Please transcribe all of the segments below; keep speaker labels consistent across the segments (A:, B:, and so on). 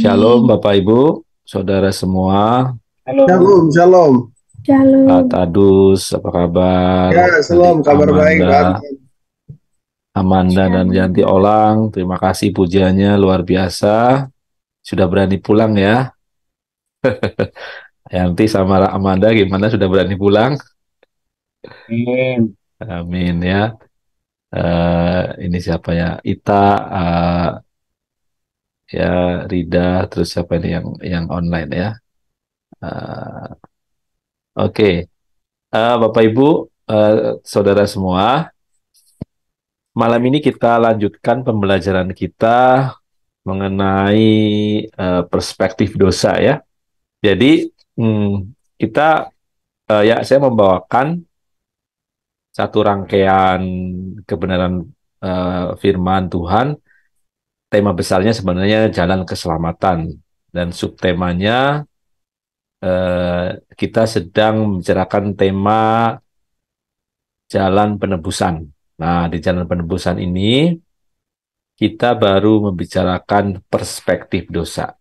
A: Shalom
B: Amin.
A: Bapak Ibu, Saudara semua,
C: Halo,
D: Shalom, shalom.
A: Pak
B: Shalom.
A: Tadus, apa kabar?
D: Ya,
A: Adik
D: shalom. Kabar baik, Pak.
A: Amanda dan
B: Shalom.
A: Yanti Olang, terima kasih pujiannya luar biasa. Sudah berani pulang ya. Yanti sama Amanda gimana sudah berani pulang?
C: Amin.
A: Amin ya. Ini siapa ya? Ita, eh, ya Rida, terus siapa ini yang online ya? Eh, Oke. Bapak Ibu, eh, Saudara semua. Malam ini kita lanjutkan pembelajaran kita mengenai perspektif dosa ya. Jadi kita ya saya membawakan satu rangkaian kebenaran firman Tuhan. Tema besarnya sebenarnya jalan keselamatan dan subtemanya kita sedang membicarakan tema jalan penebusan. Nah, di jalan penebusan ini kita baru membicarakan perspektif dosa,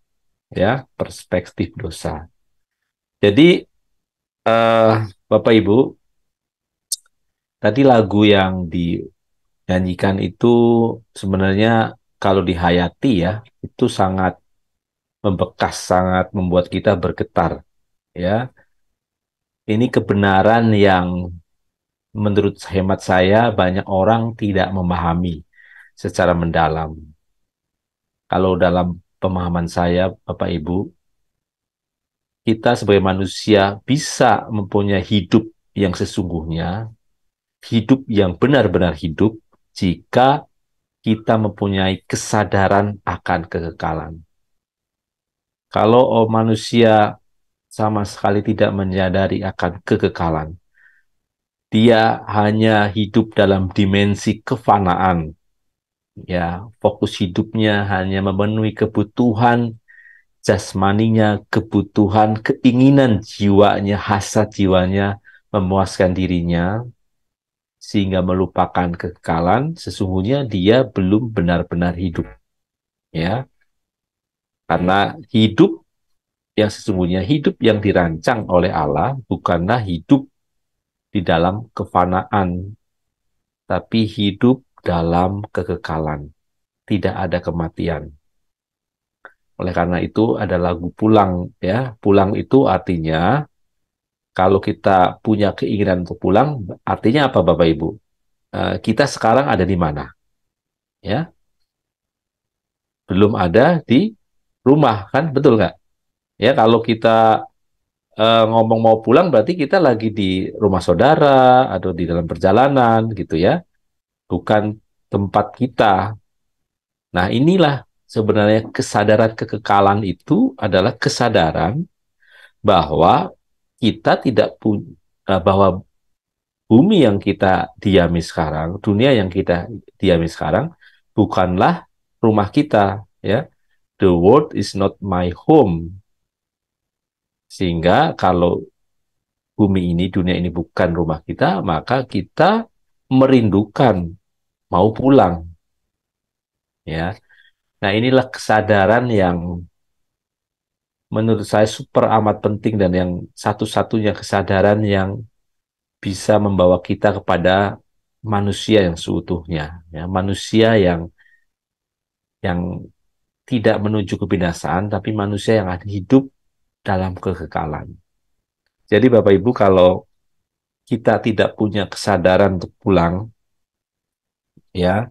A: ya, perspektif dosa. Jadi, eh, Bapak Ibu, tadi lagu yang dinyanyikan itu sebenarnya kalau dihayati ya, itu sangat membekas, sangat membuat kita bergetar, ya. Ini kebenaran yang menurut hemat saya banyak orang tidak memahami secara mendalam. Kalau dalam pemahaman saya, Bapak Ibu, kita sebagai manusia bisa mempunyai hidup yang sesungguhnya, hidup yang benar-benar hidup, jika kita mempunyai kesadaran akan kekekalan. Kalau manusia sama sekali tidak menyadari akan kekekalan, dia hanya hidup dalam dimensi kefanaan, ya, fokus hidupnya hanya memenuhi kebutuhan jasmaninya, kebutuhan, keinginan jiwanya, hasrat jiwanya, memuaskan dirinya, sehingga melupakan kekekalan, sesungguhnya dia belum benar-benar hidup. Ya, karena hidup yang sesungguhnya, hidup yang dirancang oleh Allah, bukanlah hidup di dalam kefanaan, tapi hidup dalam kekekalan. Tidak ada kematian. Oleh karena itu ada lagu pulang, ya. Pulang itu artinya kalau kita punya keinginan untuk pulang, artinya apa Bapak Ibu? Kita sekarang ada di mana? Ya, belum ada di rumah kan, betul nggak? Ya, kalau kita ngomong mau pulang, berarti kita lagi di rumah saudara atau di dalam perjalanan gitu ya, bukan tempat kita. Nah, inilah sebenarnya kesadaran kekekalan itu adalah kesadaran bahwa kita tidak punya bahwa bumi yang kita diami sekarang, dunia yang kita diami sekarang, bukanlah rumah kita, ya. The world is not my home. Sehingga kalau bumi ini, dunia ini bukan rumah kita, maka kita merindukan mau pulang, ya. Nah, inilah kesadaran yang menurut saya super amat penting dan yang satu-satunya kesadaran yang bisa membawa kita kepada manusia yang seutuhnya, ya, manusia yang tidak menuju kebinasaan, tapi manusia yang akan hidup dalam kekekalan. Jadi Bapak Ibu, kalau kita tidak punya kesadaran untuk pulang, ya,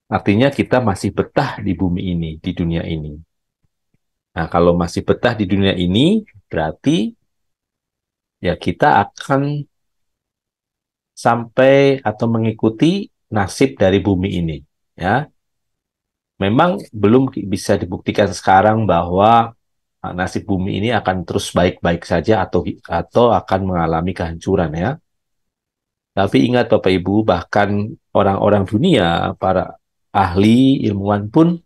A: artinya kita masih betah di bumi ini, di dunia ini. Nah, kalau masih betah di dunia ini, berarti ya kita akan sampai atau mengikuti nasib dari bumi ini. Ya, memang belum bisa dibuktikan sekarang bahwa nasib bumi ini akan terus baik-baik saja atau akan mengalami kehancuran ya. Tapi ingat Bapak Ibu, bahkan orang-orang dunia, para ahli ilmuwan pun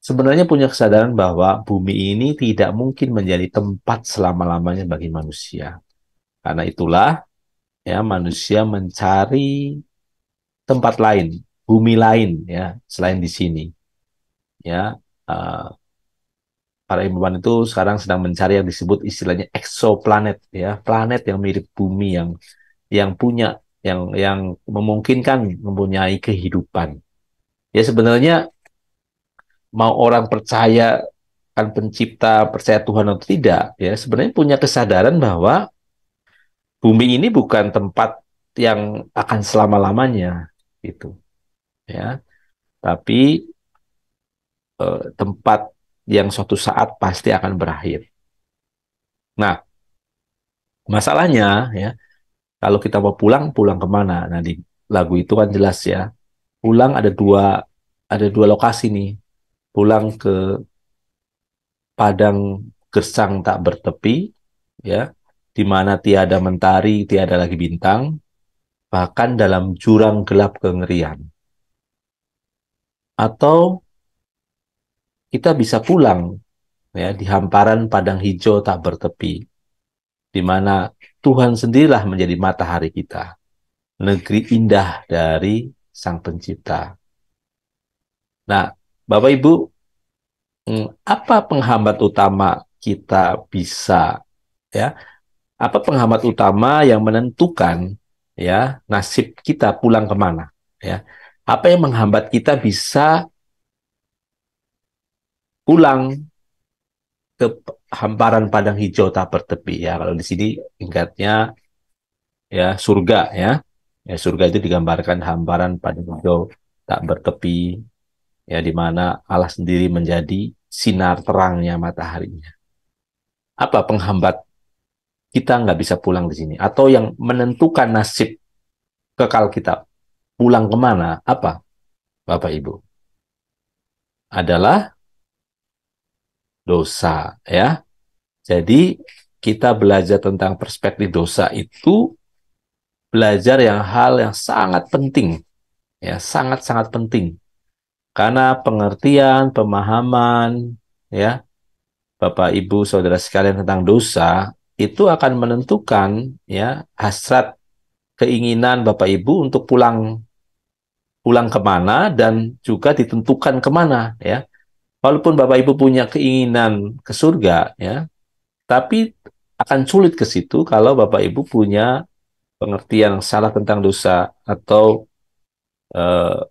A: sebenarnya punya kesadaran bahwa bumi ini tidak mungkin menjadi tempat selama-lamanya bagi manusia. Karena itulah ya manusia mencari tempat lain, bumi lain ya selain di sini. Ya, uh, para ilmuwan itu sekarang sedang mencari yang disebut istilahnya exoplanet, ya, planet yang mirip bumi, yang punya yang memungkinkan mempunyai kehidupan. Ya sebenarnya mau orang percaya kan pencipta, percaya Tuhan atau tidak, ya sebenarnya punya kesadaran bahwa bumi ini bukan tempat yang akan selama-lamanya, gitu, ya. Tapi tempat yang suatu saat pasti akan berakhir. Nah, masalahnya, ya, kalau kita mau pulang, pulang kemana? Nah, di lagu itu kan jelas ya, pulang ada dua lokasi nih. Pulang ke padang gersang tak bertepi, ya, di mana tiada mentari, tiada lagi bintang, bahkan dalam jurang gelap kengerian. Atau kita bisa pulang, ya, di hamparan padang hijau tak bertepi, di mana Tuhan sendirilah menjadi matahari kita, negeri indah dari Sang Pencipta. Nah, Bapak Ibu, apa penghambat utama kita bisa, ya? Apa penghambat utama yang menentukan, ya, nasib kita pulang kemana, ya? Apa yang menghambat kita bisa pulang ke hamparan padang hijau tak bertepi, ya? Kalau di sini tingkatnya, ya, surga, ya. Ya, surga itu digambarkan hamparan padang hijau tak bertepi, ya, di mana Allah sendiri menjadi sinar terangnya mataharinya. Apa penghambat kita nggak bisa pulang di sini? Atau yang menentukan nasib kekal kita pulang kemana? Apa, Bapak Ibu? Adalah dosa, ya. Jadi kita belajar tentang perspektif dosa itu belajar hal yang sangat penting, ya, sangat-sangat penting. Karena pengertian, pemahaman, ya, Bapak Ibu Saudara sekalian tentang dosa itu akan menentukan, ya, hasrat keinginan Bapak Ibu untuk pulang pulang kemana dan juga ditentukan kemana, ya. Walaupun Bapak Ibu punya keinginan ke surga, ya, tapi akan sulit ke situ kalau Bapak Ibu punya pengertian salah tentang dosa atau eh,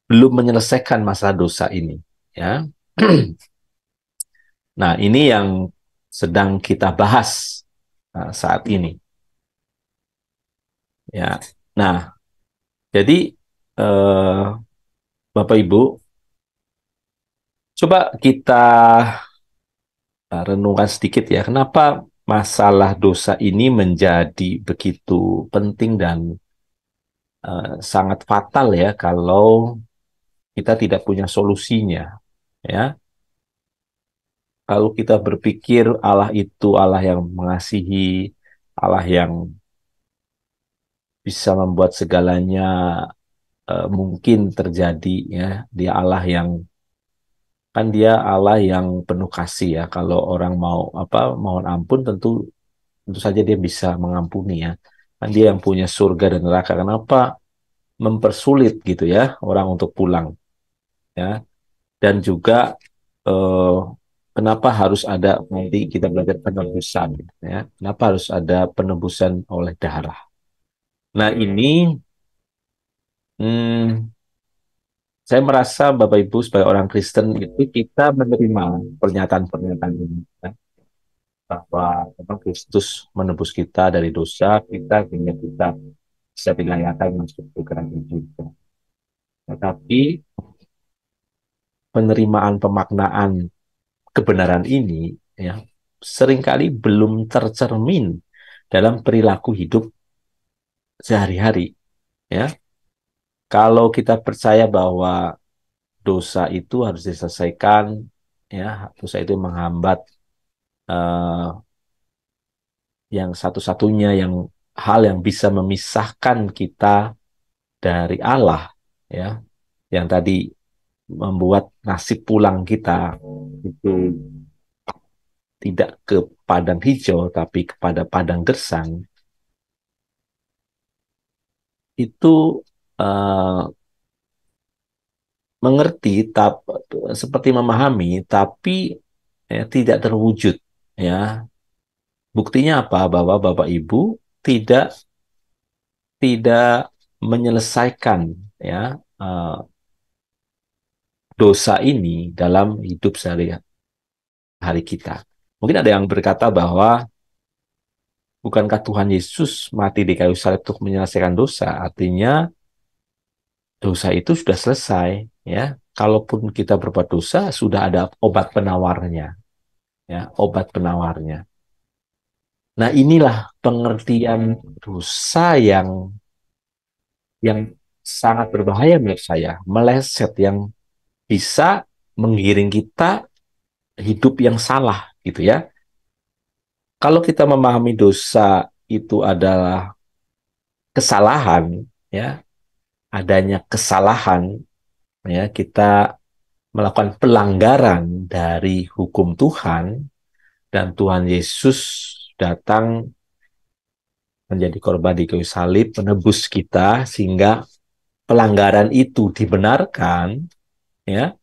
A: belum menyelesaikan masalah dosa ini, ya. Nah, ini yang sedang kita bahas saat ini, ya. Nah, jadi eh, Bapak Ibu, coba kita renungkan sedikit ya, kenapa masalah dosa ini menjadi begitu penting dan sangat fatal ya kalau kita tidak punya solusinya, ya. Kalau kita berpikir Allah itu Allah yang mengasihi, Allah yang bisa membuat segalanya mungkin terjadi, ya. Dia Allah yang kan dia Allah yang penuh kasih ya. Kalau orang mau mohon ampun, tentu tentu saja dia bisa mengampuni ya. Kan dia yang punya surga dan neraka. Kenapa mempersulit gitu ya orang untuk pulang, ya? Dan juga eh, kenapa harus ada, nanti kita belajar penebusan, ya? Kenapa harus ada penebusan oleh darah? Nah ini, hmm, saya merasa Bapak Ibu sebagai orang Kristen itu kita menerima pernyataan-pernyataan ini, ya, bahwa memang Kristus menebus kita dari dosa kita, sehingga kita bisa dilayakkan masuk ke kerajaan surga. Tetapi penerimaan pemaknaan kebenaran ini, ya, seringkali belum tercermin dalam perilaku hidup sehari-hari, ya. Kalau kita percaya bahwa dosa itu harus diselesaikan, ya, dosa itu menghambat eh, yang satu-satunya hal yang bisa memisahkan kita dari Allah, ya, yang tadi membuat nasib pulang kita itu tidak ke padang hijau tapi kepada padang gersang, itu eh, mengerti seperti memahami, tapi ya, tidak terwujud. Ya, buktinya apa? Bahwa Bapak Ibu tidak tidak menyelesaikan ya dosa ini dalam hidup sehari-hari kita. Mungkin ada yang berkata bahwa bukankah Tuhan Yesus mati di kayu salib untuk menyelesaikan dosa? Artinya dosa itu sudah selesai, ya. Kalaupun kita berbuat dosa, sudah ada obat penawarnya, ya, obat penawarnya. Nah, inilah pengertian dosa yang sangat berbahaya menurut saya, meleset yang bisa menggiring kita hidup yang salah, gitu ya. Kalau kita memahami dosa itu adalah kesalahan, ya, adanya kesalahan, ya, kita melakukan pelanggaran dari hukum Tuhan, dan Tuhan Yesus datang menjadi korban di kayu salib, menebus kita sehingga pelanggaran itu dibenarkan, ya,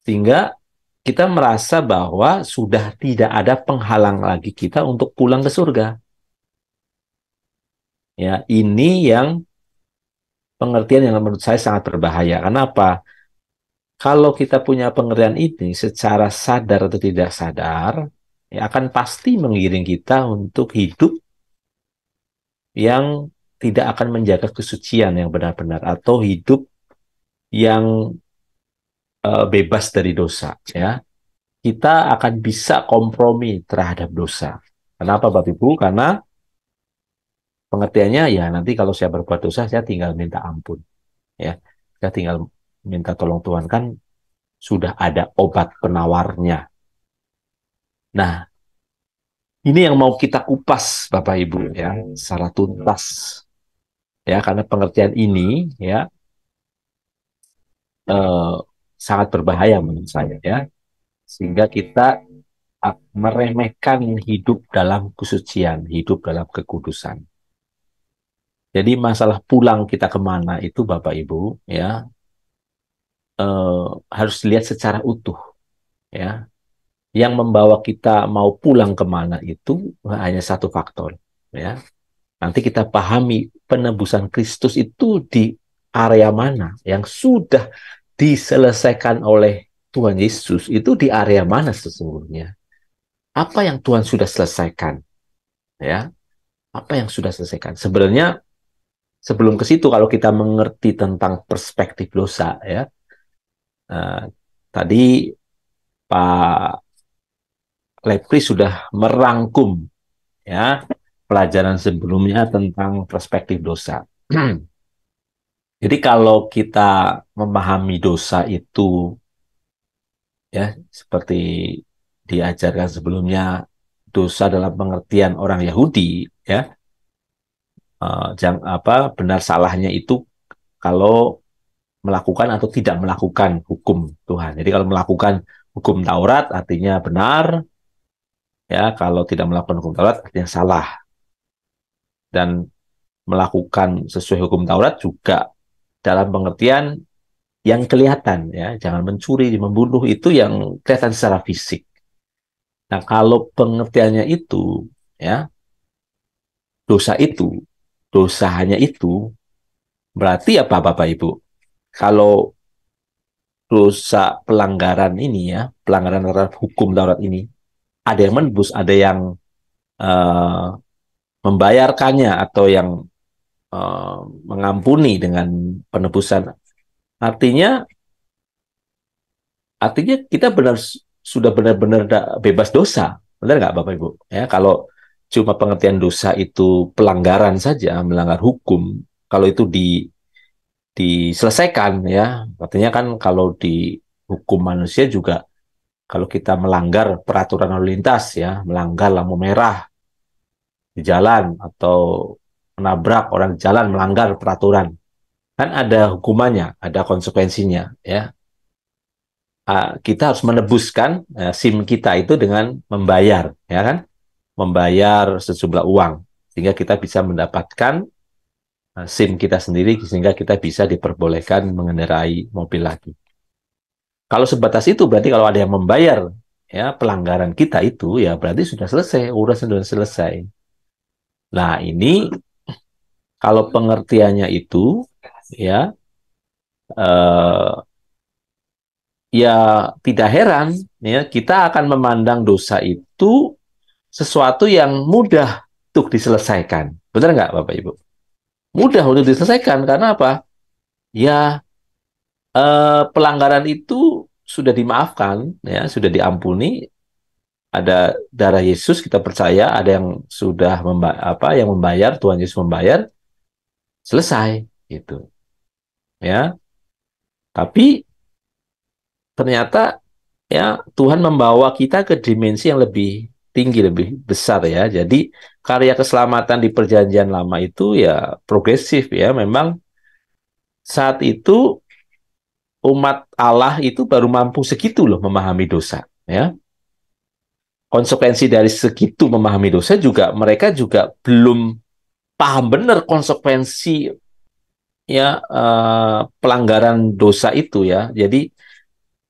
A: sehingga kita merasa bahwa sudah tidak ada penghalang lagi kita untuk pulang ke surga. Ya, ini yang pengertian yang menurut saya sangat berbahaya. Kenapa? Kalau kita punya pengertian ini secara sadar atau tidak sadar, ya akan pasti mengiring kita untuk hidup yang tidak akan menjaga kesucian yang benar-benar, atau hidup yang bebas dari dosa. Ya, kita akan bisa kompromi terhadap dosa. Kenapa, Bapak Ibu? Karena pengertiannya ya nanti kalau saya berbuat dosa, saya tinggal minta ampun. Ya, saya tinggal minta tolong Tuhan, kan sudah ada obat penawarnya. Nah, ini yang mau kita kupas, Bapak Ibu, ya, secara tuntas. Ya, karena pengertian ini ya eh, sangat berbahaya menurut saya, ya. Sehingga kita meremehkan hidup dalam kesucian, hidup dalam kekudusan. Jadi masalah pulang kita kemana itu, Bapak Ibu, ya harus dilihat secara utuh, ya. Yang membawa kita mau pulang kemana itu hanya satu faktor, ya. Nanti kita pahami penebusan Kristus itu di area mana yang sudah diselesaikan oleh Tuhan Yesus, itu di area mana sesungguhnya. Apa yang Tuhan sudah selesaikan, ya? Apa yang sudah selesaikan? Sebenarnya sebelum ke situ, kalau kita mengerti tentang perspektif dosa, ya, uh, tadi Pak Lepri sudah merangkum, ya, pelajaran sebelumnya tentang perspektif dosa. Jadi kalau kita memahami dosa itu, ya, seperti diajarkan sebelumnya, dosa dalam pengertian orang Yahudi, ya, benar salahnya itu kalau melakukan atau tidak melakukan hukum Tuhan. Jadi kalau melakukan hukum Taurat artinya benar, ya, kalau tidak melakukan hukum Taurat artinya salah. Dan melakukan sesuai hukum Taurat juga dalam pengertian yang kelihatan, ya, jangan mencuri, membunuh, itu yang kelihatan secara fisik. Nah, kalau pengertiannya itu, ya, dosa itu, dosa hanya itu, berarti apa, Bapak Ibu? Kalau dosa pelanggaran ini, ya, pelanggaran terhadap hukum Taurat ini, ada yang menebus, ada yang uh, membayarkannya, atau yang mengampuni dengan penebusan. Artinya, artinya kita sudah benar-benar bebas dosa, benar nggak, Bapak Ibu? Ya, kalau cuma pengertian dosa itu pelanggaran saja, melanggar hukum, kalau itu diselesaikan, ya, artinya kan kalau di hukum manusia juga, kalau kita melanggar peraturan lalu lintas, ya, melanggar lampu merah di jalan, atau menabrak orang di jalan, melanggar peraturan, kan ada hukumannya, ada konsekuensinya, ya. Kita harus menebuskan SIM kita itu dengan membayar, ya kan? Membayar sejumlah uang sehingga kita bisa mendapatkan SIM kita sendiri, sehingga kita bisa diperbolehkan mengendarai mobil lagi. Kalau sebatas itu berarti kalau ada yang membayar, ya pelanggaran kita itu ya berarti sudah selesai, urusan sudah selesai. Nah, ini kalau pengertiannya itu ya eh, ya tidak heran ya kita akan memandang dosa itu sesuatu yang mudah untuk diselesaikan. Benar nggak Bapak Ibu? Mudah untuk diselesaikan karena apa? Ya pelanggaran itu sudah dimaafkan, ya sudah diampuni. Ada darah Yesus kita percaya, ada yang sudah yang membayar, Tuhan Yesus membayar, selesai gitu. Ya, tapi ternyata ya Tuhan membawa kita ke dimensi yang lebih tinggi, lebih besar ya. Jadi karya keselamatan di perjanjian lama itu ya progresif ya. Memang saat itu umat Allah itu baru mampu segitu loh memahami dosa ya. Konsekuensi dari segitu memahami dosa juga mereka juga belum paham benar konsekuensi ya pelanggaran dosa itu ya. Jadi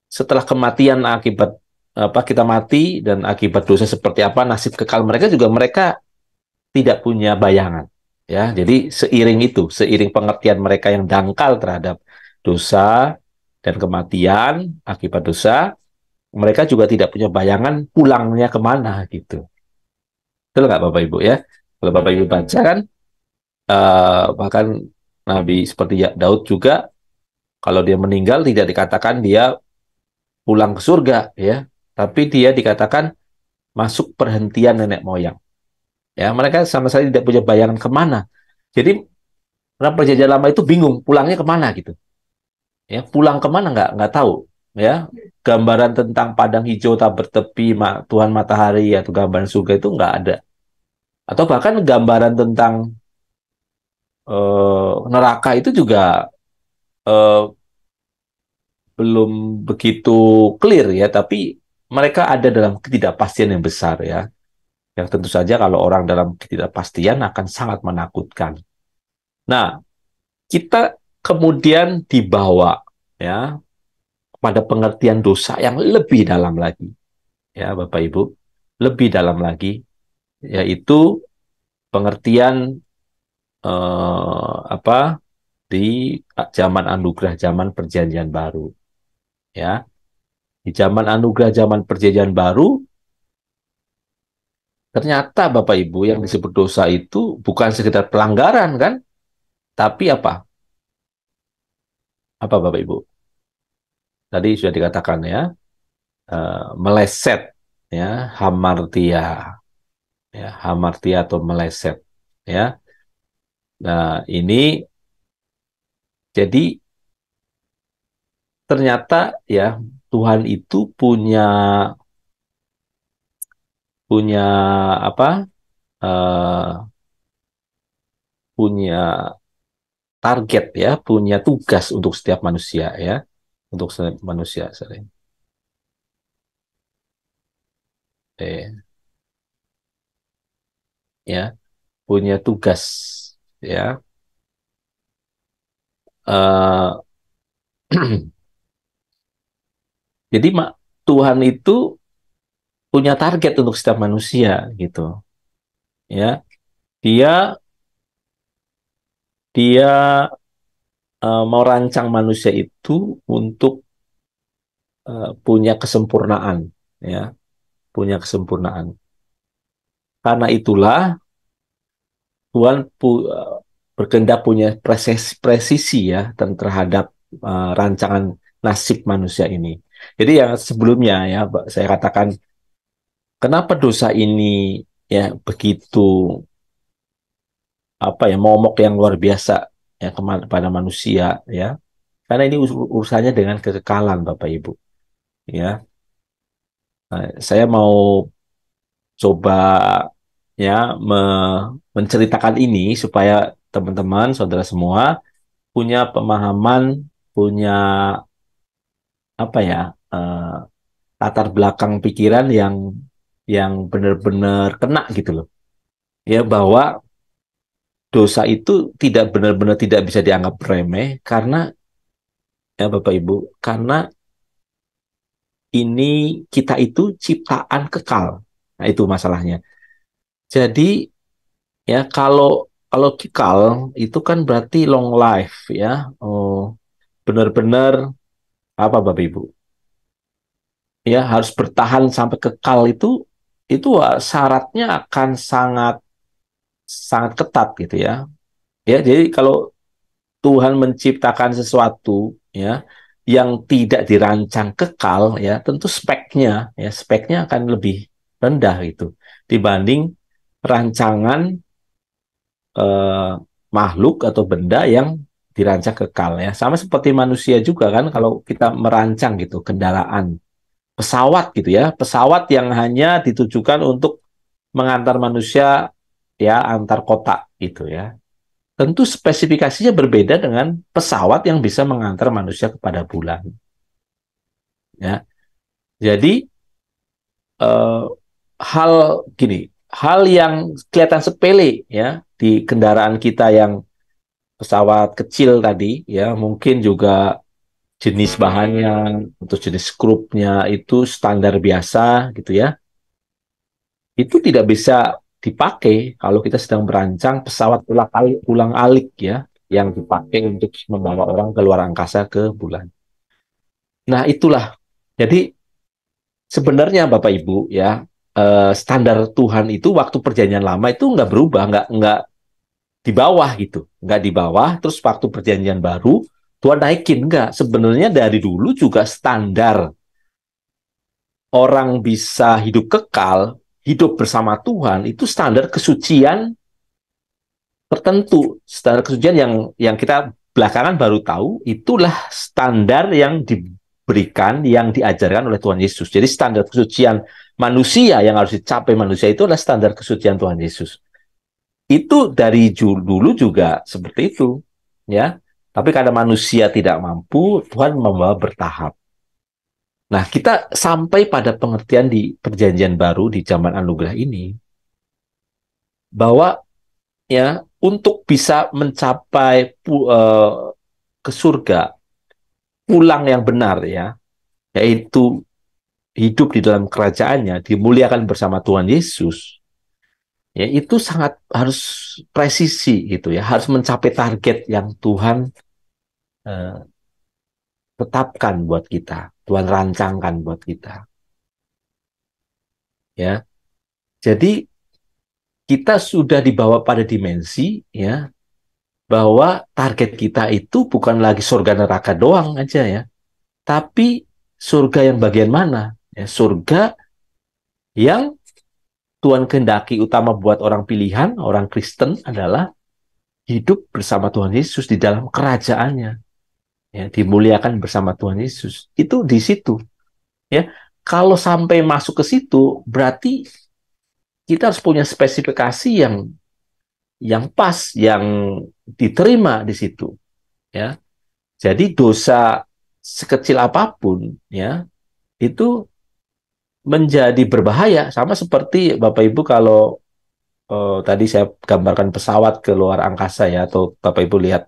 A: setelah kematian akibat apa kita mati dan akibat dosa seperti apa nasib kekal mereka juga mereka tidak punya bayangan ya. Jadi seiring itu, seiring pengertian mereka yang dangkal terhadap dosa dan kematian akibat dosa, mereka juga tidak punya bayangan pulangnya kemana gitu. Betul nggak Bapak Ibu ya? Kalau Bapak Ibu baca kan, bahkan Nabi seperti Daud juga, kalau dia meninggal tidak dikatakan dia pulang ke surga ya, tapi dia dikatakan masuk perhentian nenek moyang. Ya, mereka sama sekali tidak punya bayangan kemana. Jadi orang perjanjian lama itu bingung pulangnya kemana gitu. Ya, pulang kemana nggak tahu. Ya, gambaran tentang padang hijau tak bertepi, Tuhan matahari atau gambaran surga itu nggak ada. Atau bahkan gambaran tentang neraka itu juga eh, belum begitu clear ya, tapi mereka ada dalam ketidakpastian yang besar ya. Yang tentu saja kalau orang dalam ketidakpastian akan sangat menakutkan. Nah, kita kemudian dibawa ya pada pengertian dosa yang lebih dalam lagi ya Bapak Ibu, lebih dalam lagi yaitu pengertian apa di zaman anugerah, zaman perjanjian baru ya. Di zaman anugerah, zaman perjanjian baru, ternyata Bapak Ibu yang disebut dosa itu bukan sekedar pelanggaran kan, tapi apa? Apa Bapak Ibu? Tadi sudah dikatakan ya, meleset ya, hamartia ya, hamartia atau meleset ya. Nah, ini jadi ternyata ya Tuhan itu punya punya apa? eh, punya target ya, punya tugas untuk setiap manusia ya, untuk setiap manusia sering. Ya, punya tugas ya. Eh jadi Tuhan itu punya target untuk setiap manusia gitu ya. Dia dia mau rancang manusia itu untuk punya kesempurnaan ya, punya kesempurnaan. Karena itulah Tuhan berkehendak punya presisi ya terhadap rancangan nasib manusia ini. Jadi yang sebelumnya ya saya katakan kenapa dosa ini ya begitu apa ya momok yang luar biasa ya kepada manusia ya. Karena ini urusannya dengan kekekalan Bapak Ibu ya. Nah, saya mau coba ya menceritakan ini supaya teman-teman saudara semua punya pemahaman, punya apa ya eh, latar belakang pikiran yang benar-benar kena gitu loh. Ya bahwa dosa itu tidak benar-benar tidak bisa dianggap remeh karena ya Bapak Ibu, karena ini kita itu ciptaan kekal. Nah, itu masalahnya. Jadi ya kalau kalau kekal itu kan berarti long life ya. Oh, benar-benar apa Bapak Ibu? Ya harus bertahan sampai kekal itu syaratnya akan sangat sangat ketat gitu ya. Ya, jadi kalau Tuhan menciptakan sesuatu ya yang tidak dirancang kekal ya, tentu speknya akan lebih rendah gitu dibanding rancangan eh, makhluk atau benda yang dirancang kekal ya. Sama seperti manusia juga kan kalau kita merancang gitu kendaraan, pesawat gitu ya, pesawat yang hanya ditujukan untuk mengantar manusia ya antar kota gitu ya. Tentu spesifikasinya berbeda dengan pesawat yang bisa mengantar manusia kepada bulan. Ya, jadi eh, hal gini, hal yang kelihatan sepele ya di kendaraan kita yang pesawat kecil tadi, ya mungkin juga jenis bahannya, untuk jenis skrupnya itu standar biasa gitu ya. Itu tidak bisa dipakai kalau kita sedang merancang pesawat ulang-alik ya, yang dipakai untuk membawa orang ke luar angkasa ke bulan. Nah, itulah. Jadi sebenarnya Bapak Ibu ya, standar Tuhan itu waktu perjanjian lama itu nggak berubah, nggak di bawah gitu, nggak di bawah. Terus waktu perjanjian baru Tuhan naikin, nggak. Sebenarnya dari dulu juga standar orang bisa hidup kekal, hidup bersama Tuhan itu standar kesucian tertentu, standar kesucian yang kita belakangan baru tahu itulah standar yang diberikan, yang diajarkan oleh Tuhan Yesus. Jadi standar kesucian manusia yang harus dicapai manusia itu adalah standar kesucian Tuhan Yesus. Itu dari dulu juga seperti itu, ya. Tapi karena manusia tidak mampu, Tuhan membawa bertahap. Nah, kita sampai pada pengertian di perjanjian baru di zaman anugerah ini bahwa ya untuk bisa mencapai ke surga, pulang yang benar ya, yaitu hidup di dalam kerajaannya, dimuliakan bersama Tuhan Yesus, ya itu sangat harus presisi gitu ya, harus mencapai target yang Tuhan eh, tetapkan buat kita, Tuhan rancangkan buat kita, ya. Jadi kita sudah dibawa pada dimensi ya bahwa target kita itu bukan lagi surga neraka doang aja ya, tapi surga yang bagian mana? Ya, surga yang Tuhan kehendaki utama buat orang pilihan, orang Kristen adalah hidup bersama Tuhan Yesus di dalam kerajaannya, ya, dimuliakan bersama Tuhan Yesus. Itu di situ, ya. Kalau sampai masuk ke situ, berarti kita harus punya spesifikasi yang pas, yang diterima di situ, ya. Jadi dosa sekecil apapun, ya, itu menjadi berbahaya. Sama seperti Bapak Ibu kalau tadi saya gambarkan pesawat ke luar angkasa ya, atau Bapak Ibu lihat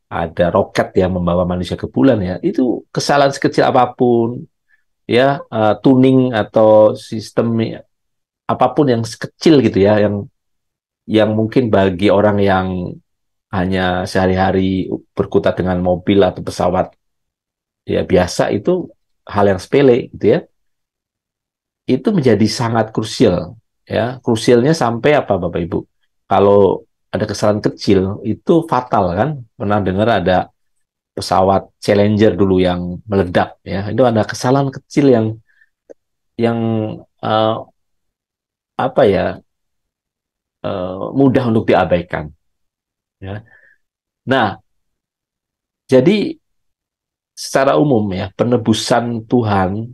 A: ada roket yang membawa manusia ke bulan ya, itu kesalahan sekecil apapun ya, tuning atau sistem apapun yang kecil gitu ya, yang mungkin bagi orang yang hanya sehari-hari berkutat dengan mobil atau pesawat ya biasa itu hal yang sepele gitu ya, itu menjadi sangat krusial ya. Krusialnya sampai apa Bapak Ibu? Kalau ada kesalahan kecil itu fatal kan? Pernah dengar ada pesawat Challenger dulu yang meledak ya. Itu ada kesalahan kecil yang uh, apa ya, mudah untuk diabaikan ya. Nah, jadi secara umum ya penebusan Tuhan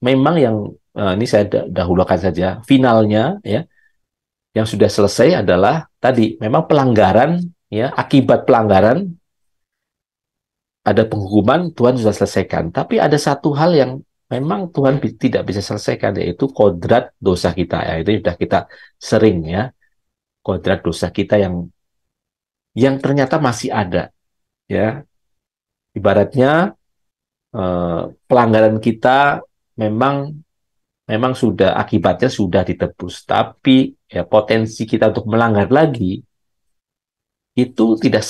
A: memang yang ini saya dahulukan saja, finalnya ya yang sudah selesai adalah tadi memang pelanggaran ya, akibat pelanggaran ada penghukuman Tuhan sudah selesaikan, tapi ada satu hal yang memang Tuhan tidak bisa selesaikan, yaitu kodrat dosa kita ya. Itu sudah kita sering ya, kodrat dosa kita yang ternyata masih ada ya. Ibaratnya pelanggaran kita memang memang sudah akibatnya sudah ditebus, tapi ya potensi kita untuk melanggar lagi itu tidak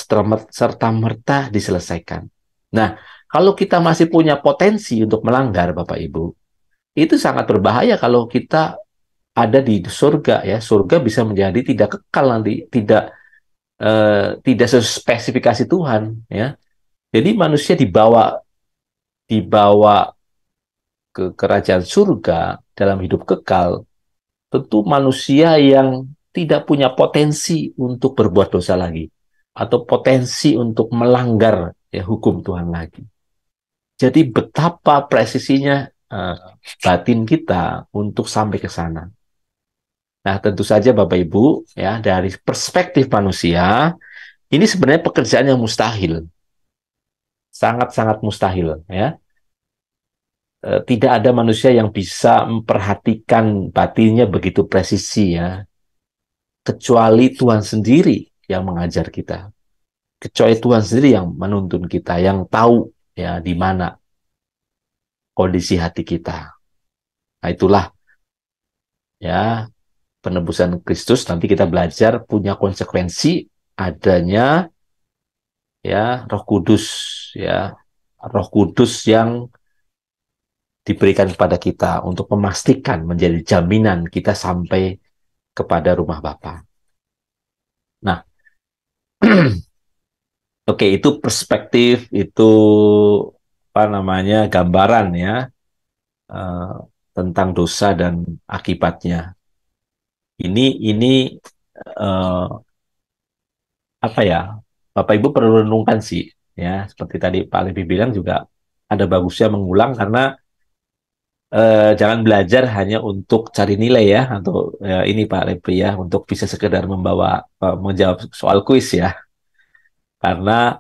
A: serta-merta diselesaikan. Nah, kalau kita masih punya potensi untuk melanggar, Bapak Ibu, itu sangat berbahaya kalau kita ada di surga ya. Surga bisa menjadi tidak kekal nanti, tidak spesifikasi Tuhan ya. Jadi manusia dibawa ke kerajaan surga dalam hidup kekal, tentu manusia yang tidak punya potensi untuk berbuat dosa lagi atau potensi untuk melanggar ya hukum Tuhan lagi. Jadi betapa presisinya batin kita untuk sampai ke sana. Nah, tentu saja Bapak Ibu, ya dari perspektif manusia, ini sebenarnya pekerjaan yang mustahil, sangat-sangat mustahil, ya. Tidak ada manusia yang bisa memperhatikan batinnya begitu presisi, ya, kecuali Tuhan sendiri yang mengajar kita, kecuali Tuhan sendiri yang menuntun kita, yang tahu ya di mana kondisi hati kita. Nah, itulah ya penebusan Kristus. Nanti kita belajar punya konsekuensi adanya ya Roh Kudus, ya Roh Kudus yang diberikan kepada kita untuk memastikan menjadi jaminan kita sampai kepada rumah Bapa. Nah, oke, itu perspektif, itu apa namanya gambaran ya eh, tentang dosa dan akibatnya. Ini eh, apa ya? Bapak Ibu perlu renungkan sih ya, seperti tadi Pak Levi bilang juga ada bagusnya mengulang karena jangan belajar hanya untuk cari nilai ya atau ini Pak Levi ya untuk bisa sekedar menjawab soal kuis ya karena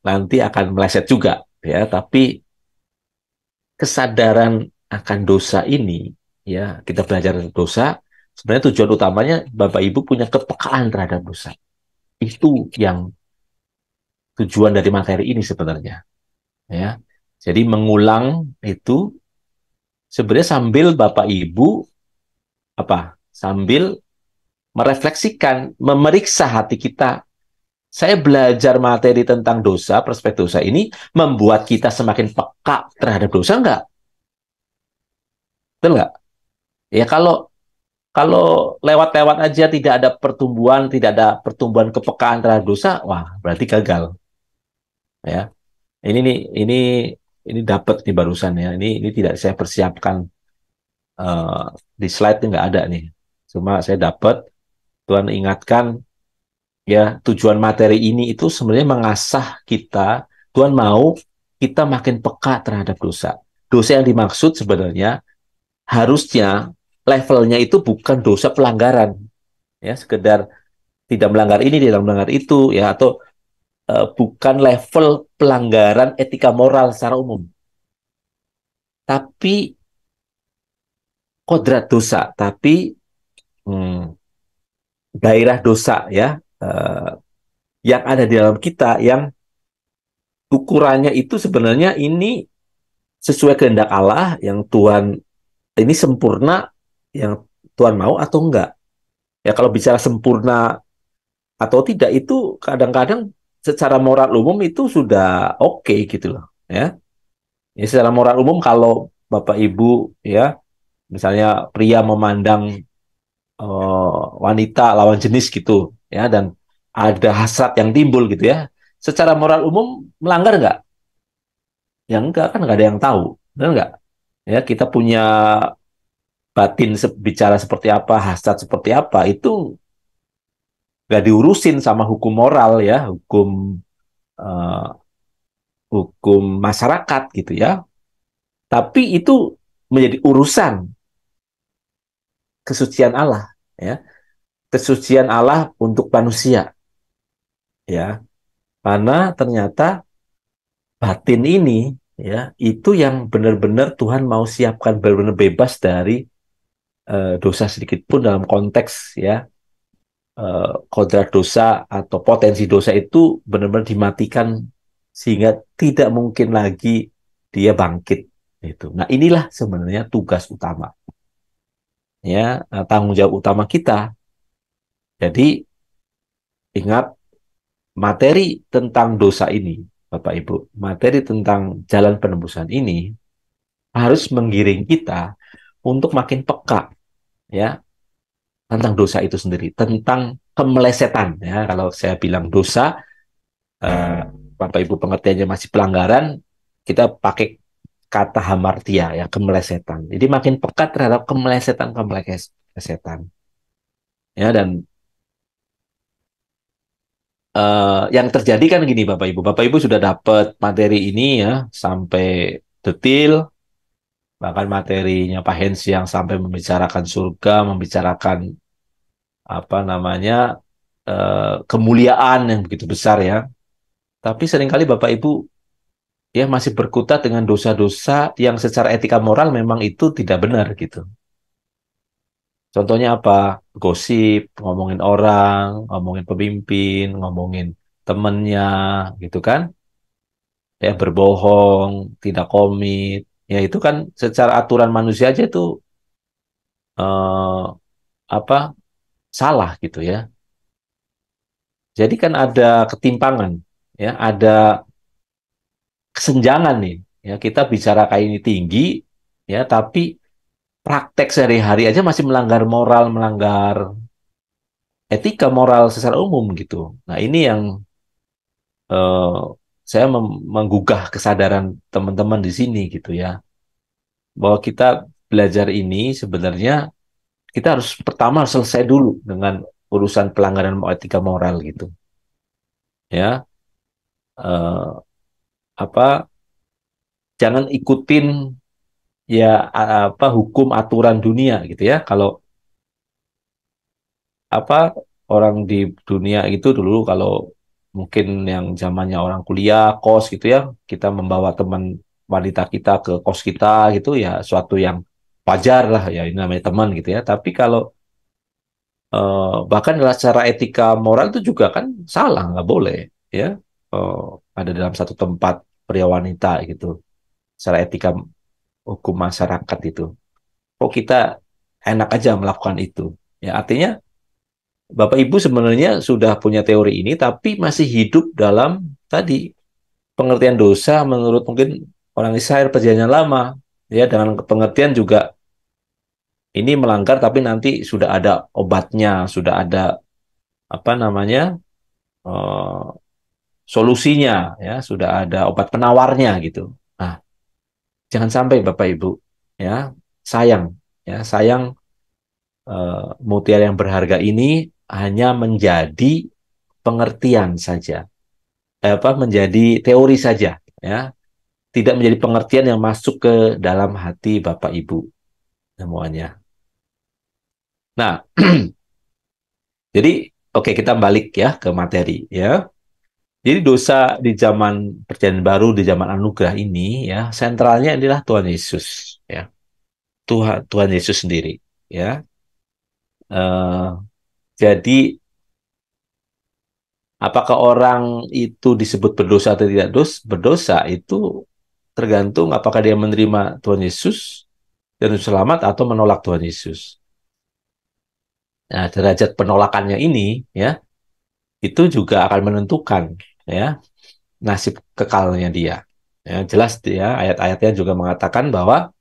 A: nanti akan meleset juga ya tapi kesadaran akan dosa ini ya kita belajar dosa sebenarnya tujuan utamanya Bapak Ibu punya kepekaan terhadap dosa itu yang tujuan dari materi ini sebenarnya ya jadi mengulang itu sebenarnya sambil Bapak Ibu apa sambil merefleksikan, memeriksa hati kita. Saya belajar materi tentang dosa, prospek dosa ini membuat kita semakin peka terhadap dosa enggak? Betul enggak? Ya kalau kalau lewat-lewat aja tidak ada pertumbuhan kepekaan terhadap dosa, wah berarti gagal. Ya, ini nih, ini dapat nih barusan ya. Ini tidak saya persiapkan di slide nggak ada nih. Cuma saya dapat Tuhan ingatkan ya tujuan materi ini itu sebenarnya mengasah kita. Tuhan mau kita makin peka terhadap dosa. Dosa yang dimaksud sebenarnya harusnya levelnya itu bukan dosa pelanggaran ya sekedar tidak melanggar ini tidak melanggar itu ya atau bukan level pelanggaran etika moral secara umum tapi kodrat dosa tapi hmm, daerah dosa ya yang ada di dalam kita yang ukurannya itu sebenarnya ini sesuai kehendak Allah yang Tuhan ini sempurna yang Tuhan mau atau enggak. Ya kalau bicara sempurna atau tidak itu kadang-kadang secara moral umum itu sudah oke gitu loh ya. Ya secara moral umum kalau Bapak Ibu ya misalnya pria memandang wanita lawan jenis gitu ya dan ada hasrat yang timbul gitu ya. Secara moral umum melanggar enggak? Ya enggak kan enggak ada yang tahu. Benar enggak? Ya kita punya batin bicara seperti apa, hasrat seperti apa itu nggak diurusin sama hukum moral ya, uh, hukum masyarakat gitu ya. Tapi itu menjadi urusan kesucian Allah ya, kesucian Allah untuk manusia ya. Karena ternyata batin ini ya itu yang benar-benar Tuhan mau siapkan benar-benar bebas dari dosa sedikit pun dalam konteks ya kodrat dosa atau potensi dosa itu benar-benar dimatikan sehingga tidak mungkin lagi dia bangkit Itu. Nah, inilah sebenarnya tugas utama, ya, tanggung jawab utama kita. Jadi ingat materi tentang dosa ini, Bapak Ibu, materi tentang jalan penebusan ini harus menggiring kita untuk makin peka, ya, tentang dosa itu sendiri, tentang kemelesetan, ya. Kalau saya bilang dosa, eh, Bapak Ibu pengertiannya masih pelanggaran, kita pakai kata hamartia, ya, kemelesetan. Jadi makin pekat terhadap kemelesetan, ya. Dan yang terjadi kan gini, Bapak Ibu sudah dapat materi ini, ya, sampai detil, bahkan materinya Pak Hens yang sampai membicarakan surga, membicarakan apa namanya, kemuliaan yang begitu besar, ya. Tapi seringkali Bapak Ibu, ya, masih berkutat dengan dosa-dosa yang secara etika moral memang itu tidak benar gitu. Contohnya apa? Gosip, ngomongin orang, ngomongin pemimpin, ngomongin temennya, gitu kan? Ya, berbohong, tidak komit. Ya, itu kan secara aturan manusia aja itu eh, apa, salah gitu ya. Jadi kan ada ketimpangan, ya, ada kesenjangan nih. Ya, kita bicara kayak ini tinggi, ya, tapi praktek sehari-hari aja masih melanggar moral, melanggar etika moral secara umum gitu. Nah, ini yang eh, saya menggugah kesadaran teman-teman di sini gitu ya, bahwa kita belajar ini sebenarnya kita harus pertama selesai dulu dengan urusan pelanggaran etika moral gitu, ya. Eh, apa, jangan ikutin, ya, apa, hukum aturan dunia gitu ya. Kalau apa, orang di dunia itu dulu, kalau mungkin yang zamannya orang kuliah kos gitu ya, kita membawa teman wanita kita ke kos kita gitu ya, suatu yang wajar lah, ya, ini namanya teman gitu ya. Tapi kalau bahkan secara etika moral itu juga kan salah, nggak boleh, ya. Eh, ada dalam satu tempat pria wanita gitu, secara etika hukum masyarakat itu, kok kita enak aja melakukan itu, ya. Artinya Bapak Ibu sebenarnya sudah punya teori ini, tapi masih hidup dalam tadi pengertian dosa menurut mungkin orang Israel perjanjian lama, ya, dengan pengertian juga ini melanggar, tapi nanti sudah ada obatnya, sudah ada apa namanya, eh, solusinya, ya, sudah ada obat penawarnya gitu. Nah, jangan sampai Bapak Ibu, ya, sayang, ya, sayang, mutiara yang berharga ini hanya menjadi pengertian saja, apa, menjadi teori saja, ya, tidak menjadi pengertian yang masuk ke dalam hati Bapak Ibu semuanya. Nah, jadi oke, kita balik ya ke materi, ya. Jadi dosa di zaman Perjanjian Baru, di zaman anugerah ini, ya, sentralnya adalah Tuhan Yesus, ya. Tuhan Yesus sendiri, ya. Eh, jadi apakah orang itu disebut berdosa atau tidak berdosa itu tergantung apakah dia menerima Tuhan Yesus dan selamat atau menolak Tuhan Yesus. Nah, derajat penolakannya ini, ya, itu juga akan menentukan, ya, nasib kekalnya dia. Ya, jelas dia ayat-ayatnya juga mengatakan bahwa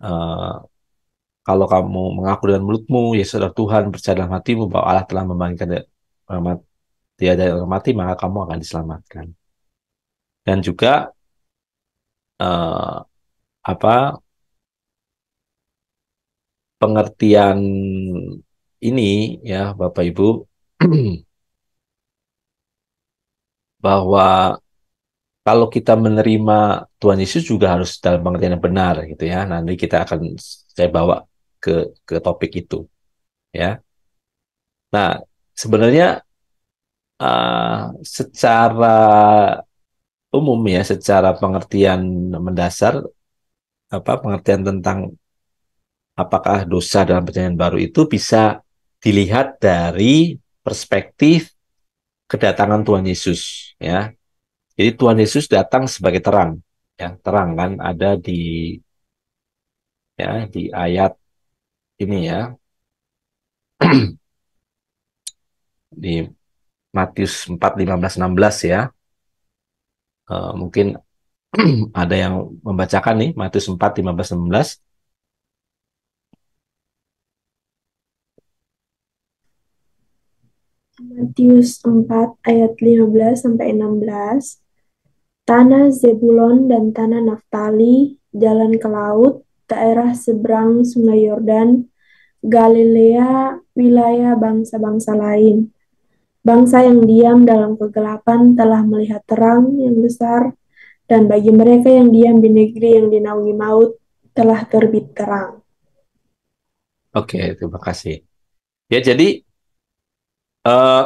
A: eh, kalau kamu mengaku dengan mulutmu Yesus adalah Tuhan, percaya dalam hatimu bahwa Allah telah membangkitkan dia dari orang mati, maka kamu akan diselamatkan. Dan juga eh, apa, pengertian ini, ya, Bapak Ibu, bahwa kalau kita menerima Tuhan Yesus juga harus dalam pengertian yang benar gitu ya. Nanti kita akan saya bawa ke topik itu, ya. Nah, sebenarnya secara umum, ya, secara pengertian mendasar, apa, pengertian tentang apakah dosa dalam perjanjian baru itu bisa dilihat dari perspektif kedatangan Tuhan Yesus, ya. Jadi Tuhan Yesus datang sebagai terang, Ya, terang kan ada di ayat ini ya, di Matius 4, 15, 16 ya. Mungkin ada yang membacakan nih Matius 4, 15, 16.
B: Matius 4 ayat 15 sampai 16. Tanah Zebulon dan tanah Naftali, jalan ke laut, daerah seberang Sungai Yordan, Galilea, wilayah bangsa-bangsa lain. Bangsa yang diam dalam kegelapan telah melihat terang yang besar, dan bagi mereka yang diam di negeri yang dinaungi maut telah terbit terang.
A: Oke, terima kasih. Ya, jadi eh,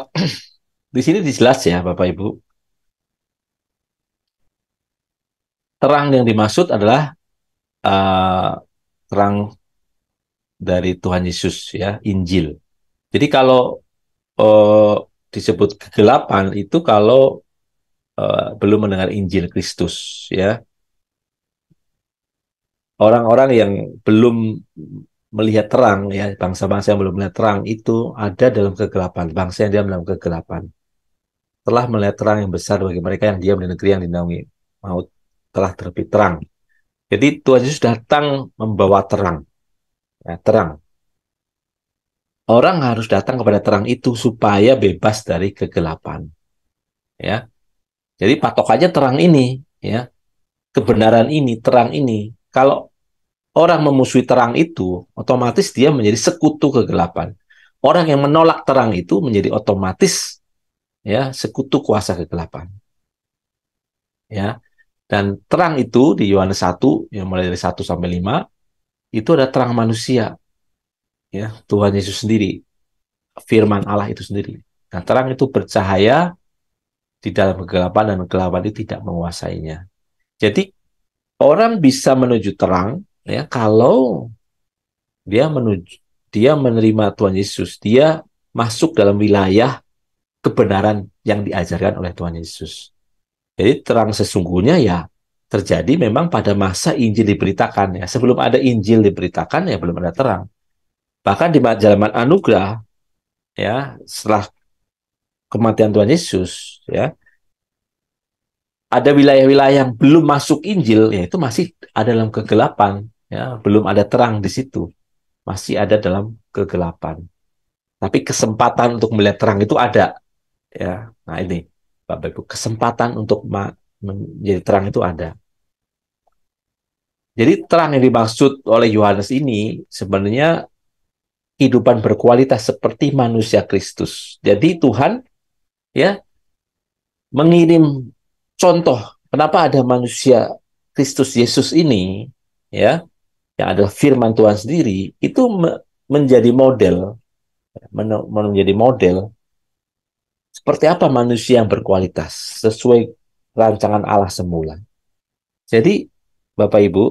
A: di sini dijelas ya, Bapak Ibu, terang yang dimaksud adalah eh, terang dari Tuhan Yesus ya, Injil. Jadi kalau eh, disebut kegelapan itu kalau belum mendengar Injil Kristus ya. Orang-orang yang belum melihat terang ya, bangsa-bangsa yang belum melihat terang itu ada dalam kegelapan, bangsa yang diam dalam kegelapan. Telah melihat terang yang besar bagi mereka yang diam di negeri yang dinaungi maut, telah terbit terang. Jadi Tuhan Yesus datang membawa terang, ya, terang. Orang harus datang kepada terang itu supaya bebas dari kegelapan, ya. Jadi patokannya terang ini, ya, kebenaran ini, terang ini. Kalau orang memusuhi terang itu, otomatis dia menjadi sekutu kegelapan. Orang yang menolak terang itu menjadi otomatis ya sekutu kuasa kegelapan. Ya. Dan terang itu di Yohanes 1 yang mulai dari 1 sampai 5 itu ada terang manusia, ya, Tuhan Yesus sendiri, firman Allah itu sendiri. Nah, terang itu bercahaya di dalam kegelapan dan kegelapan itu tidak menguasainya. Jadi orang bisa menuju terang ya kalau dia menerima Tuhan Yesus, dia masuk dalam wilayah kebenaran yang diajarkan oleh Tuhan Yesus. Jadi terang sesungguhnya ya terjadi memang pada masa Injil diberitakan ya. Sebelum ada Injil diberitakan ya belum ada terang. Bahkan di zaman anugerah ya setelah kematian Tuhan Yesus ya ada wilayah-wilayah yang belum masuk Injil ya itu masih ada dalam kegelapan ya, belum ada terang di situ. Masih ada dalam kegelapan. Tapi kesempatan untuk melihat terang itu ada ya. Nah ini Bapak Ibu, kesempatan untuk menjadi terang itu ada. Jadi terang yang dimaksud oleh Yohanes ini sebenarnya kehidupan berkualitas seperti manusia Kristus. Jadi Tuhan ya mengirim contoh kenapa ada manusia Kristus Yesus ini ya yang adalah firman Tuhan sendiri itu menjadi model menjadi model seperti apa manusia yang berkualitas sesuai rancangan Allah semula. Jadi Bapak Ibu,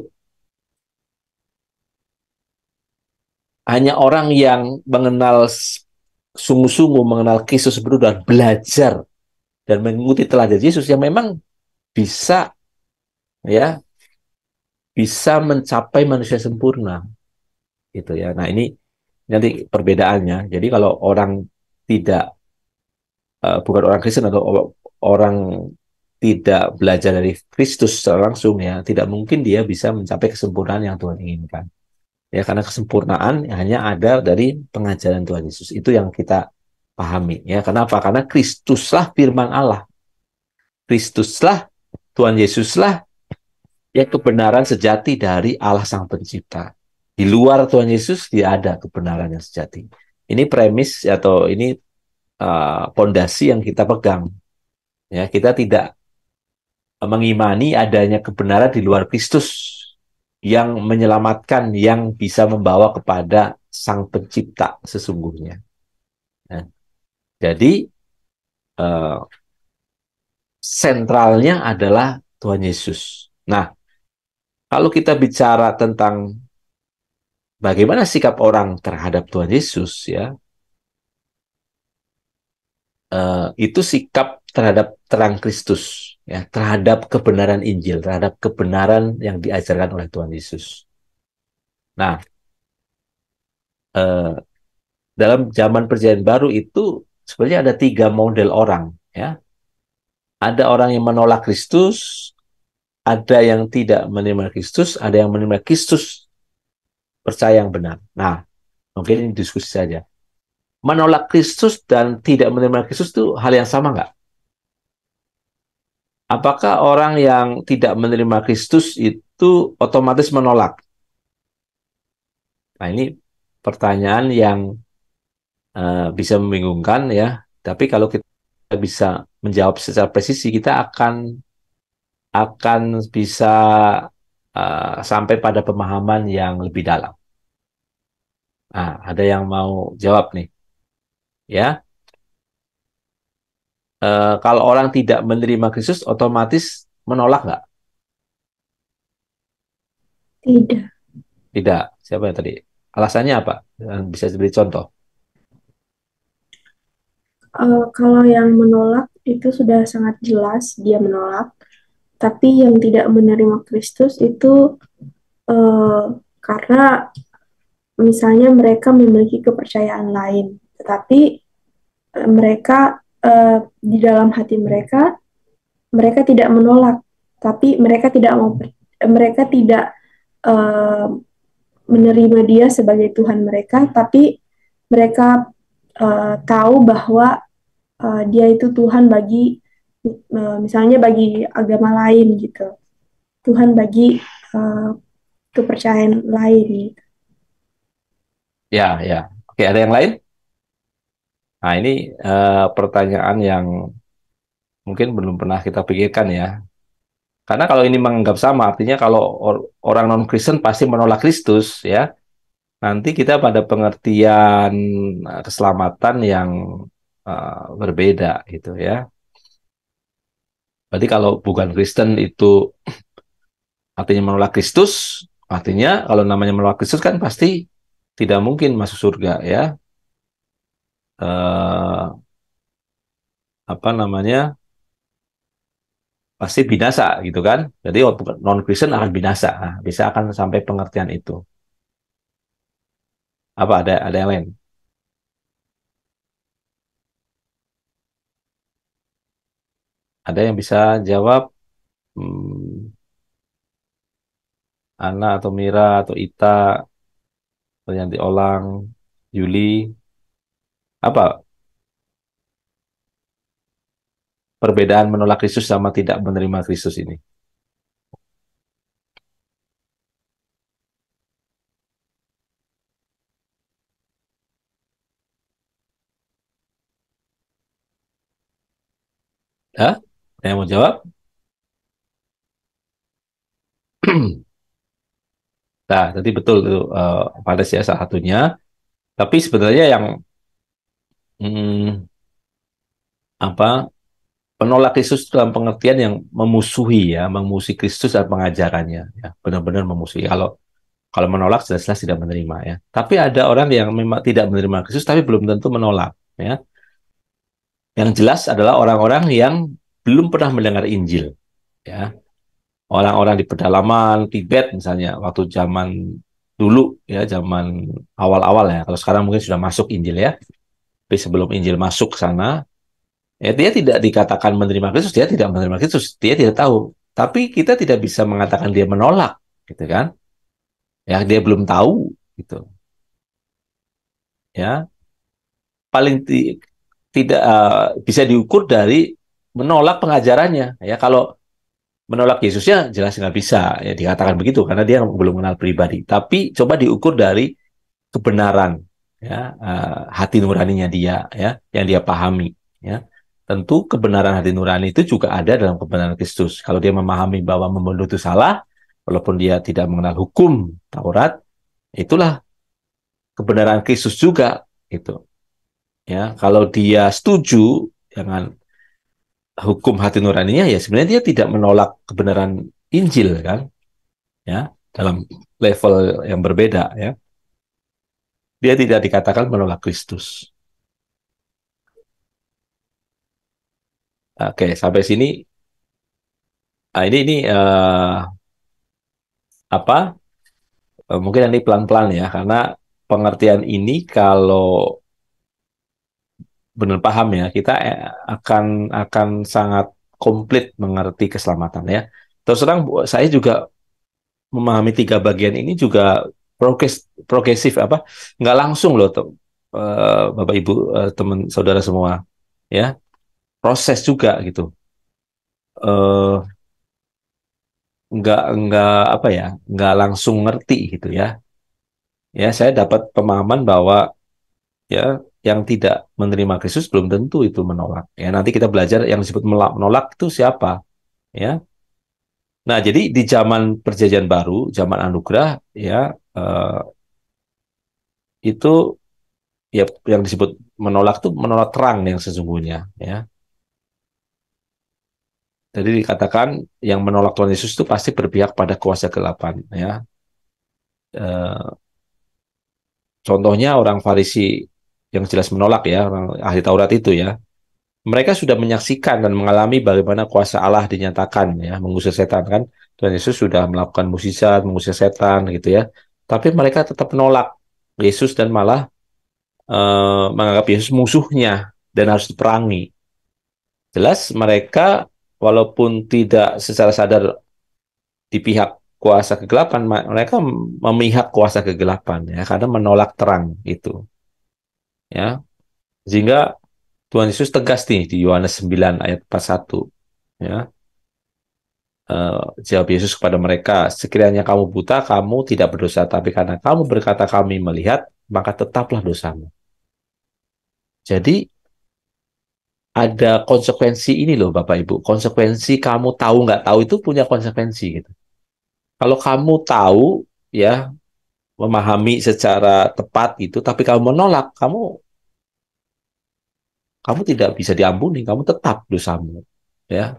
A: hanya orang yang mengenal sungguh-sungguh mengenal Kristus betul dan belajar dan mengikuti teladan Yesus yang memang bisa ya bisa mencapai manusia sempurna gitu ya. Nah, ini nanti perbedaannya. Jadi kalau orang tidak bukan orang Kristen atau orang tidak belajar dari Kristus secara langsung ya, tidak mungkin dia bisa mencapai kesempurnaan yang Tuhan inginkan. Ya, karena kesempurnaan hanya ada dari pengajaran Tuhan Yesus. Itu yang kita pahami. Ya, kenapa? Karena Kristuslah firman Allah. Kristuslah Tuhan Yesuslah ya kebenaran sejati dari Allah Sang Pencipta. Di luar Tuhan Yesus tidak ada kebenaran yang sejati. Ini premis atau ini pondasi yang kita pegang. Ya, kita tidak mengimani adanya kebenaran di luar Kristus yang menyelamatkan, yang bisa membawa kepada Sang Pencipta sesungguhnya. Nah, jadi eh, sentralnya adalah Tuhan Yesus. Nah, kalau kita bicara tentang bagaimana sikap orang terhadap Tuhan Yesus, ya, itu sikap terhadap terang Kristus. ya terhadap kebenaran Injil, terhadap kebenaran yang diajarkan oleh Tuhan Yesus. Nah, eh, dalam zaman Perjanjian Baru itu sebenarnya ada 3 model orang, ya. Ada orang yang menolak Kristus, ada yang tidak menerima Kristus, ada yang menerima Kristus percaya yang benar. Nah, mungkin ini diskusi saja. Menolak Kristus dan tidak menerima Kristus itu hal yang sama nggak? Apakah orang yang tidak menerima Kristus itu otomatis menolak? Nah, ini pertanyaan yang bisa membingungkan ya. Tapi kalau kita bisa menjawab secara presisi, kita akan bisa sampai pada pemahaman yang lebih dalam. Nah, ada yang mau jawab nih, ya? Kalau orang tidak menerima Kristus, otomatis menolak nggak?
B: Tidak.
A: Tidak. Siapa yang tadi? Alasannya apa? Bisa beri contoh.
B: Kalau yang menolak itu sudah sangat jelas dia menolak, tapi yang tidak menerima Kristus itu eh, karena misalnya mereka memiliki kepercayaan lain, tetapi mereka di dalam hati mereka mereka tidak menolak, tapi mereka tidak eh, menerima dia sebagai Tuhan mereka, tapi mereka tahu bahwa dia itu Tuhan bagi misalnya bagi agama lain gitu, Tuhan bagi uh, kepercayaan lain gitu.
A: Ya, ya. Oke, ada yang lain? Nah, ini pertanyaan yang mungkin belum pernah kita pikirkan ya. Karena kalau ini menganggap sama, artinya kalau orang non-Kristen pasti menolak Kristus, ya. Nanti kita pada pengertian keselamatan yang berbeda, gitu ya. Berarti kalau bukan Kristen itu artinya menolak Kristus, artinya kalau namanya menolak Kristus kan pasti tidak mungkin masuk surga, ya. Eh, apa namanya? Pasti binasa gitu kan. Jadi non-Kristen akan binasa. Nah, bisa akan sampai pengertian itu. Apa ada yang lain? Ada yang bisa jawab? Hmm, Ana atau Mira atau Ita atau Yanti Olang, Yuli, apa perbedaan menolak Kristus sama tidak menerima Kristus ini? Ya? Ada yang mau jawab? Nah, tadi betul itu pada saya salah satunya. Tapi sebenarnya yang hmm, apa penolak Kristus dalam pengertian yang memusuhi ya, memusuhi Kristus dan pengajarannya, ya, benar-benar memusuhi. Kalau kalau menolak jelas-jelas tidak menerima ya. Tapi ada orang yang memang tidak menerima Kristus tapi belum tentu menolak ya. Yang jelas adalah orang-orang yang belum pernah mendengar Injil ya. Orang-orang di pedalaman Tibet misalnya waktu zaman dulu ya, zaman awal-awal ya. Kalau sekarang mungkin sudah masuk Injil ya. Tapi sebelum Injil masuk ke sana, ya dia tidak dikatakan menerima Kristus, dia tidak menerima Kristus, dia tidak tahu. Tapi kita tidak bisa mengatakan dia menolak, gitu kan? Ya dia belum tahu, gitu. Ya paling tidak bisa diukur dari menolak pengajarannya. Ya kalau menolak Yesusnya jelas nggak bisa ya dikatakan begitu karena dia belum mengenal pribadi. Tapi coba diukur dari kebenaran ya hati nuraninya dia ya yang dia pahami ya. Tentu kebenaran hati nurani itu juga ada dalam kebenaran Kristus. Kalau dia memahami bahwa membunuh itu salah, walaupun dia tidak mengenal hukum Taurat, itulah kebenaran Kristus juga itu. Ya, kalau dia setuju dengan hukum hati nuraninya, ya sebenarnya dia tidak menolak kebenaran Injil kan, ya dalam level yang berbeda ya. Dia tidak dikatakan menolak Kristus. Oke, sampai sini ini apa? Mungkin nanti pelan-pelan ya, karena pengertian ini kalau benar paham ya, kita akan sangat komplit mengerti keselamatan ya. Terus terang, saya juga memahami tiga bagian ini juga progresif apa? Nggak langsung loh, Bapak Ibu, teman saudara semua, ya. Proses juga gitu. Eh, nggak apa ya, nggak langsung ngerti gitu ya. Ya, saya dapat pemahaman bahwa ya yang tidak menerima Kristus belum tentu itu menolak. Ya, nanti kita belajar yang disebut menolak itu siapa, ya. Nah, jadi di zaman Perjanjian Baru, zaman anugerah, ya eh, itu ya yang disebut menolak itu menolak terang yang sesungguhnya, ya. Jadi dikatakan yang menolak Tuhan Yesus itu pasti berpihak pada kuasa kegelapan, ya. Eh, Contohnya orang Farisi yang jelas menolak ya, orang ahli Taurat itu ya. Mereka sudah menyaksikan dan mengalami bagaimana kuasa Allah dinyatakan ya, mengusir setan kan. Tuhan Yesus sudah melakukan mukjizat, mengusir setan gitu ya. Tapi mereka tetap menolak Yesus dan malah menganggap Yesus musuhnya dan harus diperangi. Jelas mereka walaupun tidak secara sadar di pihak kuasa kegelapan, mereka memihak kuasa kegelapan ya karena menolak terang itu ya. Sehingga Tuhan Yesus tegas nih di Yohanes 9 ayat 41 ya. Jawab Yesus kepada mereka, sekiranya kamu buta, kamu tidak berdosa, tapi karena kamu berkata kami melihat, maka tetaplah dosamu. Jadi ada konsekuensi ini loh Bapak Ibu. Konsekuensi kamu tahu nggak tahu itu punya konsekuensi gitu. Kalau kamu tahu ya memahami secara tepat gitu, tapi kamu menolak, kamu tidak bisa diampuni, kamu tetap dosamu. Ya,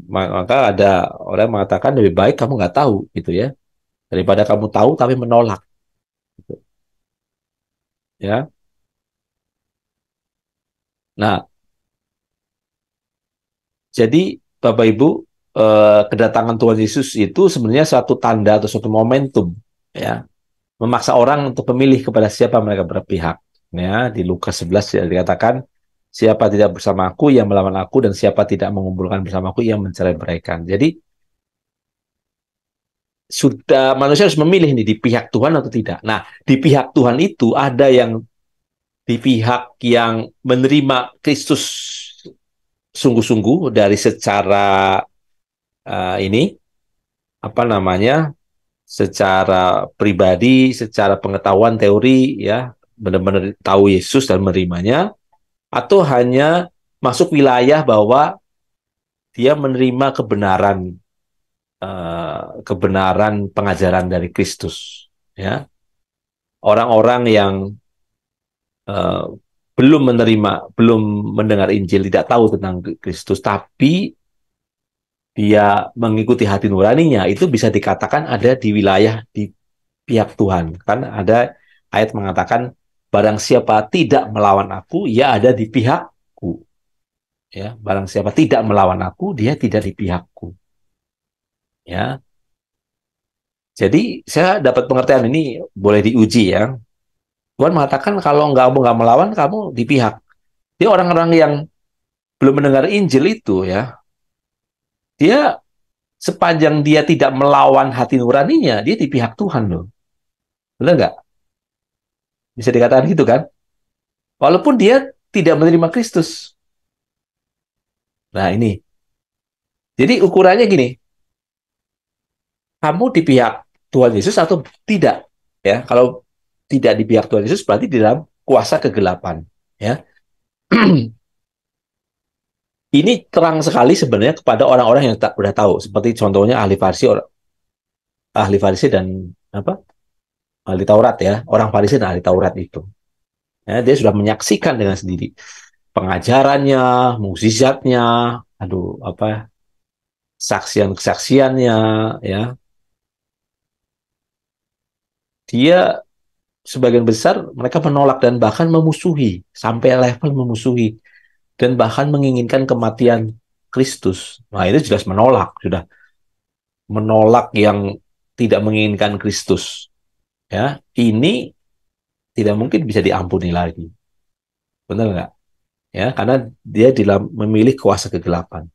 A: maka ada orang yang mengatakan lebih baik kamu nggak tahu gitu ya, daripada kamu tahu tapi menolak. Gitu. Ya, nah jadi Bapak Ibu kedatangan Tuhan Yesus itu sebenarnya suatu tanda atau suatu momentum ya memaksa orang untuk memilih kepada siapa mereka berpihak. Ya, di Lukas 11 ya, dikatakan, siapa tidak bersama aku yang melawan aku, dan siapa tidak mengumpulkan bersama aku yang mencerai-beraikan. Jadi, sudah manusia harus memilih nih di pihak Tuhan atau tidak. Nah, di pihak Tuhan itu ada yang di pihak yang menerima Kristus sungguh-sungguh dari secara ini, apa namanya, secara pribadi, secara pengetahuan teori, ya, benar-benar tahu Yesus dan menerimanya, atau hanya masuk wilayah bahwa dia menerima kebenaran pengajaran dari Kristus, ya. Orang-orang yang uh, belum mendengar Injil, tidak tahu tentang Kristus, tapi dia mengikuti hati nuraninya, itu bisa dikatakan ada di wilayah di pihak Tuhan. Kan ada ayat mengatakan, barang siapa tidak melawan aku, ia ada di pihakku. Ya, barang siapa tidak melawan aku, dia tidak di pihakku. Ya, jadi saya dapat pengertian ini boleh diuji ya. Tuhan mengatakan kalau kamu nggak melawan, kamu di pihak. Jadi orang-orang yang belum mendengar Injil itu ya, dia sepanjang dia tidak melawan hati nuraninya, dia di pihak Tuhan loh. Benar nggak? Bisa dikatakan gitu kan? Walaupun dia tidak menerima Kristus. Nah ini, jadi ukurannya gini, kamu di pihak Tuhan Yesus atau tidak? Ya, kalau tidak di pihak Tuhan Yesus berarti di dalam kuasa kegelapan. Ya, ini terang sekali sebenarnya kepada orang-orang yang tak udah tahu, seperti contohnya ahli Farisi dan apa ahli Taurat ya, orang Farisi dan ahli Taurat itu. Ya, dia sudah menyaksikan dengan sendiri pengajarannya, mukjizatnya, aduh apa kesaksiannya, ya. Dia sebagian besar mereka menolak dan bahkan memusuhi sampai level memusuhi dan bahkan menginginkan kematian Kristus. Nah, itu jelas menolak, sudah menolak yang tidak menginginkan Kristus. Ya, ini tidak mungkin bisa diampuni lagi. Benar nggak? Ya, karena dia memilih kuasa kegelapan.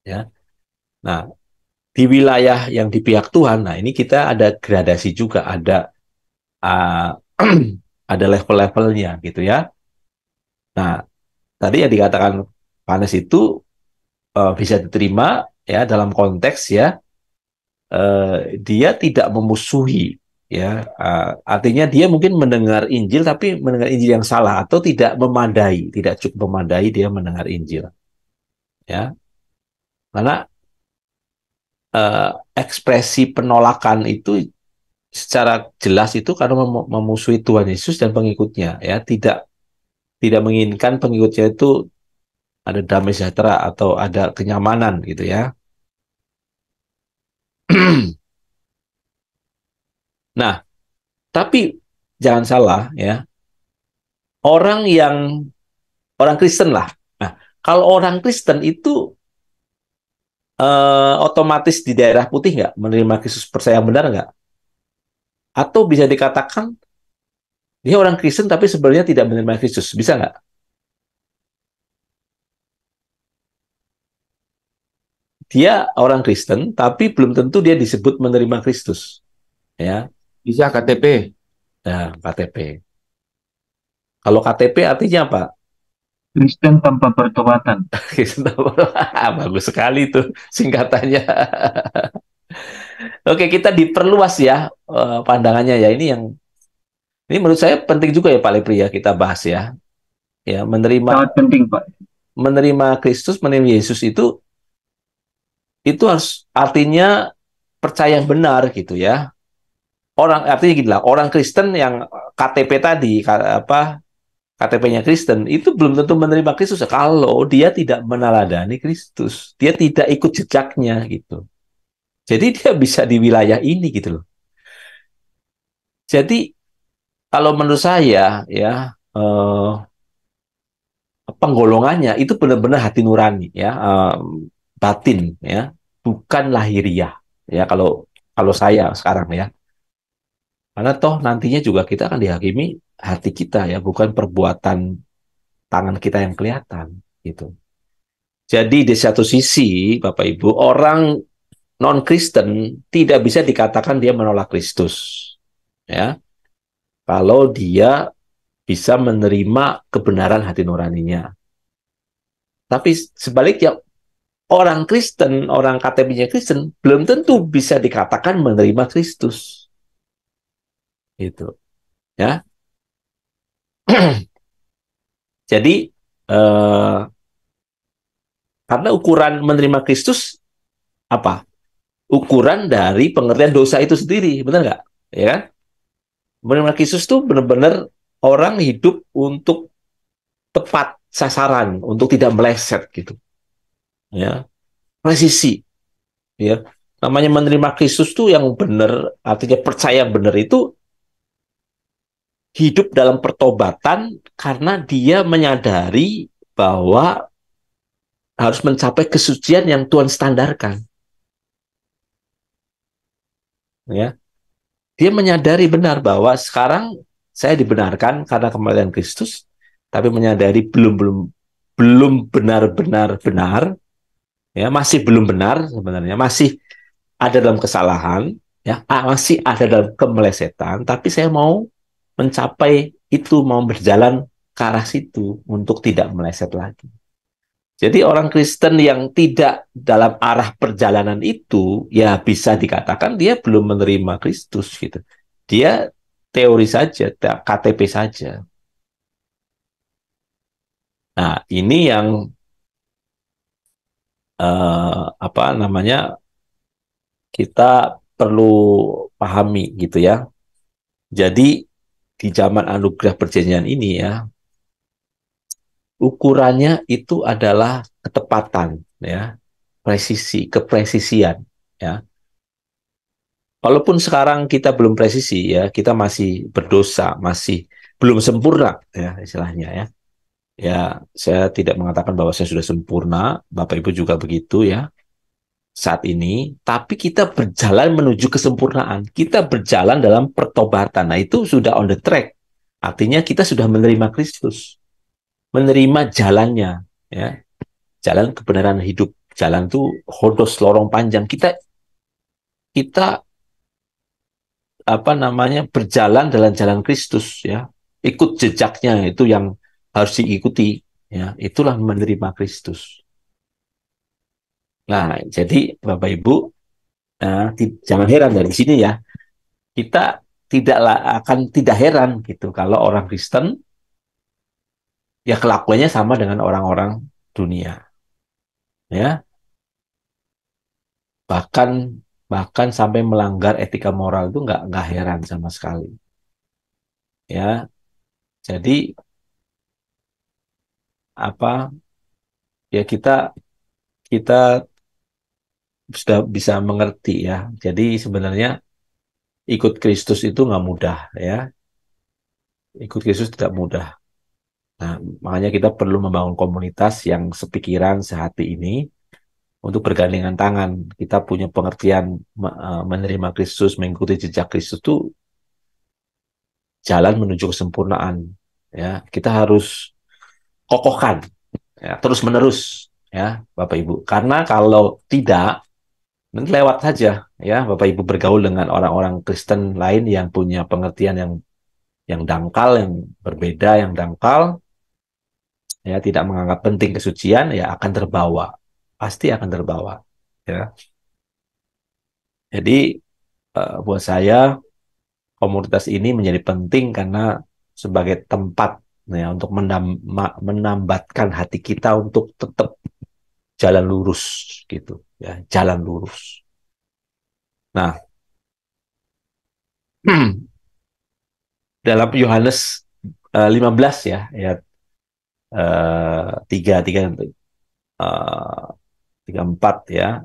A: Ya. Nah, di wilayah yang di pihak Tuhan, nah ini kita ada gradasi juga, ada uh, ada level-levelnya gitu ya. Nah, tadi yang dikatakan Panes itu bisa diterima ya dalam konteks ya dia tidak memusuhi ya artinya dia mungkin mendengar Injil tapi mendengar Injil yang salah atau tidak memadai, tidak cukup memadai dia mendengar Injil ya karena ekspresi penolakan itu secara jelas itu karena memusuhi Tuhan Yesus dan pengikutnya ya tidak menginginkan pengikutnya itu ada damai sejahtera atau ada kenyamanan gitu ya. Nah, tapi jangan salah ya, orang orang Kristen lah. Nah, kalau orang Kristen itu otomatis di daerah putih nggak menerima Kristus, percaya benar nggak? Atau bisa dikatakan dia orang Kristen tapi sebenarnya tidak menerima Kristus, bisa nggak? Dia orang Kristen tapi belum tentu dia disebut menerima Kristus, ya.
C: Bisa KTP.
A: Nah, KTP. Kalau KTP artinya apa?
C: Kristen tanpa pertobatan.
A: Bagus sekali tuh singkatannya. Oke, kita diperluas ya pandangannya ya. Ini menurut saya penting juga ya Pak Lepri ya kita bahas ya. Ya,
C: Sangat penting, Pak.
A: menerima Kristus, menerima Yesus itu harus artinya percaya yang benar gitu ya. Orang artinya gini lah, orang Kristen yang KTP tadi apa KTP-nya Kristen itu belum tentu menerima Kristus kalau dia tidak meneladani Kristus. Dia tidak ikut jejaknya gitu. Jadi dia bisa di wilayah ini gitu loh. Jadi kalau menurut saya ya penggolongannya itu benar-benar hati nurani ya, batin ya, bukan lahiriah ya kalau saya sekarang ya. Karena toh nantinya juga kita akan dihakimi hati kita ya, bukan perbuatan tangan kita yang kelihatan gitu. Jadi di satu sisi Bapak Ibu, orang non-Kristen tidak bisa dikatakan dia menolak Kristus ya. Kalau dia bisa menerima kebenaran hati nuraninya. Tapi sebaliknya orang Kristen, orang KTP-nya Kristen, belum tentu bisa dikatakan menerima Kristus. Gitu. Ya. Jadi, karena ukuran menerima Kristus, apa? Ukuran dari pengertian dosa itu sendiri, benar nggak? Ya kan? Menerima Kristus itu benar-benar orang hidup untuk tepat sasaran, untuk tidak meleset gitu. Ya, presisi. Ya, namanya menerima Kristus tuh yang benar, artinya percaya benar itu hidup dalam pertobatan karena dia menyadari bahwa harus mencapai kesucian yang Tuhan standarkan. Ya, dia menyadari benar bahwa sekarang saya dibenarkan karena kematian Kristus, tapi menyadari belum benar-benar benar, ya masih belum benar sebenarnya, masih ada dalam kesalahan, ya masih ada dalam kemelesetan, tapi saya mau mencapai itu, mau berjalan ke arah situ untuk tidak meleset lagi. Jadi orang Kristen yang tidak dalam arah perjalanan itu, ya bisa dikatakan dia belum menerima Kristus gitu. Dia teori saja, KTP saja. Nah, ini yang apa namanya kita perlu pahami gitu ya. Jadi di zaman anugerah perjanjian ini ya, ukurannya itu adalah ketepatan ya, presisi, kepresisian ya. Walaupun sekarang kita belum presisi ya, kita masih berdosa, masih belum sempurna ya istilahnya ya. Ya, saya tidak mengatakan bahwa saya sudah sempurna, Bapak Ibu juga begitu ya saat ini, tapi kita berjalan menuju kesempurnaan. Kita berjalan dalam pertobatan. Nah, itu sudah on the track. Artinya kita sudah menerima Kristus, menerima jalannya, ya. Jalan kebenaran hidup. Jalan itu hodos, lorong panjang. Kita apa namanya berjalan dalam jalan Kristus ya. Ikut jejaknya itu yang harus diikuti ya. Itulah menerima Kristus. Nah, jadi Bapak Ibu jangan heran dari sini ya. Kita tidak heran gitu kalau orang Kristen ya kelakuannya sama dengan orang-orang dunia ya. Bahkan bahkan sampai melanggar etika moral itu nggak heran sama sekali ya. Jadi apa ya kita kita sudah bisa mengerti ya. Jadi sebenarnya ikut Kristus itu nggak mudah ya. Ikut Kristus tidak mudah. Nah, makanya kita perlu membangun komunitas yang sepikiran sehati ini untuk bergandengan tangan. Kita punya pengertian menerima Kristus, mengikuti jejak Kristus itu jalan menuju kesempurnaan. Ya, kita harus kokohkan ya, terus menerus ya, Bapak Ibu. Karena kalau tidak nanti lewat saja ya Bapak Ibu bergaul dengan orang-orang Kristen lain yang punya pengertian yang dangkal, yang berbeda, yang dangkal, ya tidak menganggap penting kesucian, ya akan terbawa, pasti akan terbawa. Ya, jadi buat saya komunitas ini menjadi penting karena sebagai tempat ya untuk menambatkan hati kita untuk tetap jalan lurus gitu, ya jalan lurus. Nah, dalam Yohanes 15 ya, ayat 3, 3, 4 ya.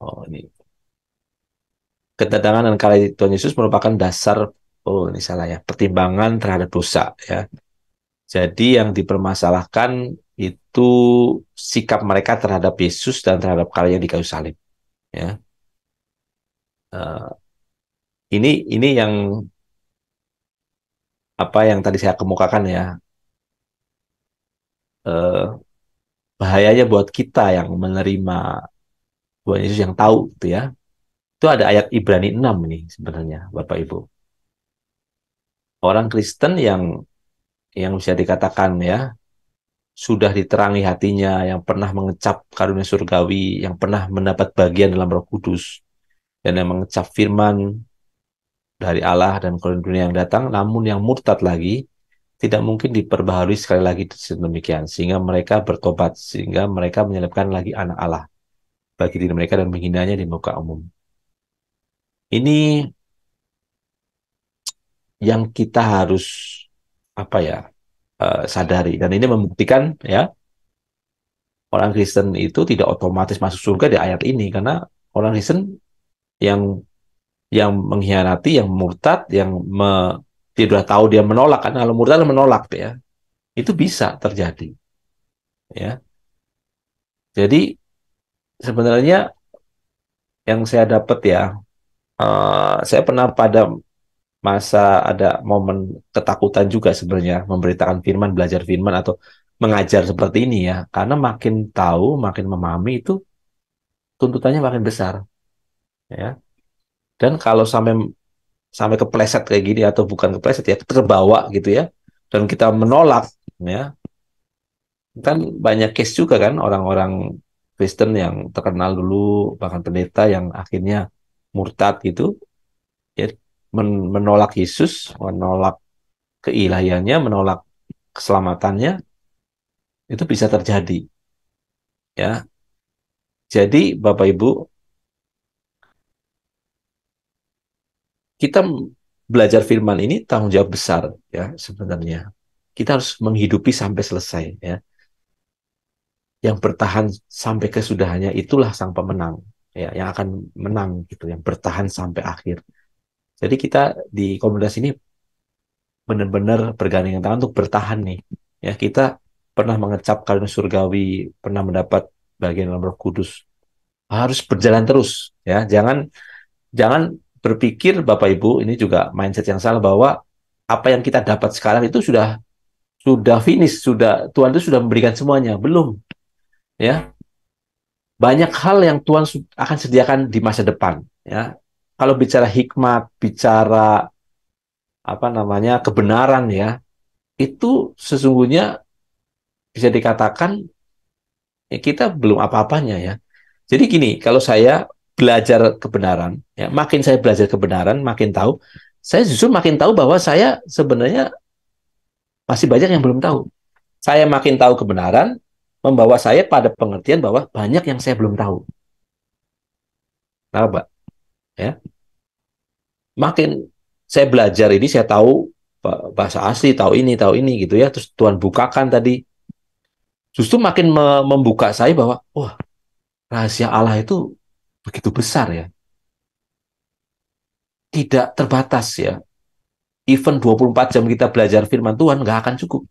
A: Oh, ini kedatangan dan kala Tuhan Yesus merupakan dasar, oh ini salah ya, pertimbangan terhadap dosa ya. Jadi yang dipermasalahkan itu sikap mereka terhadap Yesus dan terhadap karyanya di kayu salib ya. Uh, ini yang apa yang tadi saya kemukakan ya. Uh, Bahayanya buat kita yang menerima Tuhan Yesus yang tahu gitu ya. Itu ada ayat Ibrani 6 nih sebenarnya Bapak Ibu. Orang Kristen yang bisa dikatakan ya sudah diterangi hatinya, yang pernah mengecap karunia surgawi, yang pernah mendapat bagian dalam Roh Kudus, dan yang mengecap firman dari Allah dan dunia yang datang, namun yang murtad lagi, tidak mungkin diperbaharui sekali lagi sedemikian, sehingga mereka bertobat, sehingga mereka menyelipkan lagi anak Allah bagi diri mereka dan menghinanya di muka umum. Ini yang kita harus apa ya sadari, dan ini membuktikan ya orang Kristen itu tidak otomatis masuk surga di ayat ini karena orang Kristen yang mengkhianati, yang murtad, dia sudah tahu dia menolak karena kalau murtad menolak ya itu bisa terjadi ya. Jadi sebenarnya yang saya dapat ya saya pernah pada masa ada momen ketakutan juga sebenarnya memberitakan firman, belajar firman atau mengajar seperti ini ya karena makin tahu, makin memahami itu tuntutannya makin besar ya. Dan kalau sampai sampai kepleset kayak gini atau bukan kepleset ya terbawa gitu ya dan kita menolak ya kan banyak case juga kan orang-orang Kristen yang terkenal dulu bahkan pendeta yang akhirnya murtad gitu ya menolak Yesus, menolak keilahiannya, menolak keselamatannya itu bisa terjadi ya. Jadi Bapak Ibu kita belajar firman ini tanggung jawab besar ya sebenarnya. Kita harus menghidupi sampai selesai ya. Yang bertahan sampai kesudahannya itulah sang pemenang ya yang akan menang gitu yang bertahan sampai akhir. Jadi kita di komunitas ini benar-benar bergandengan tangan untuk bertahan nih Ya, kita pernah mengecap karunia surgawi, pernah mendapat bagian dalam Roh Kudus. Harus berjalan terus, ya. Jangan berpikir Bapak Ibu, ini juga mindset yang salah bahwa apa yang kita dapat sekarang itu sudah finish, Tuhan itu sudah memberikan semuanya. Belum, ya. Banyak hal yang Tuhan akan sediakan di masa depan, ya. Kalau bicara hikmat, bicara apa namanya kebenaran, ya, itu sesungguhnya bisa dikatakan ya, kita belum apa-apanya, ya. Jadi gini, kalau saya belajar kebenaran, ya, makin saya belajar kebenaran, makin tahu, saya justru makin tahu bahwa saya sebenarnya masih banyak yang belum tahu. Saya makin tahu kebenaran, membawa saya pada pengertian bahwa banyak yang saya belum tahu. Nah, Pak, ya, makin saya belajar ini, saya tahu bahasa asli, tahu ini gitu ya. Terus Tuhan bukakan tadi, justru makin membuka saya bahwa, wah, rahasia Allah itu begitu besar ya, tidak terbatas ya. Even 24 jam kita belajar firman Tuhan nggak akan cukup.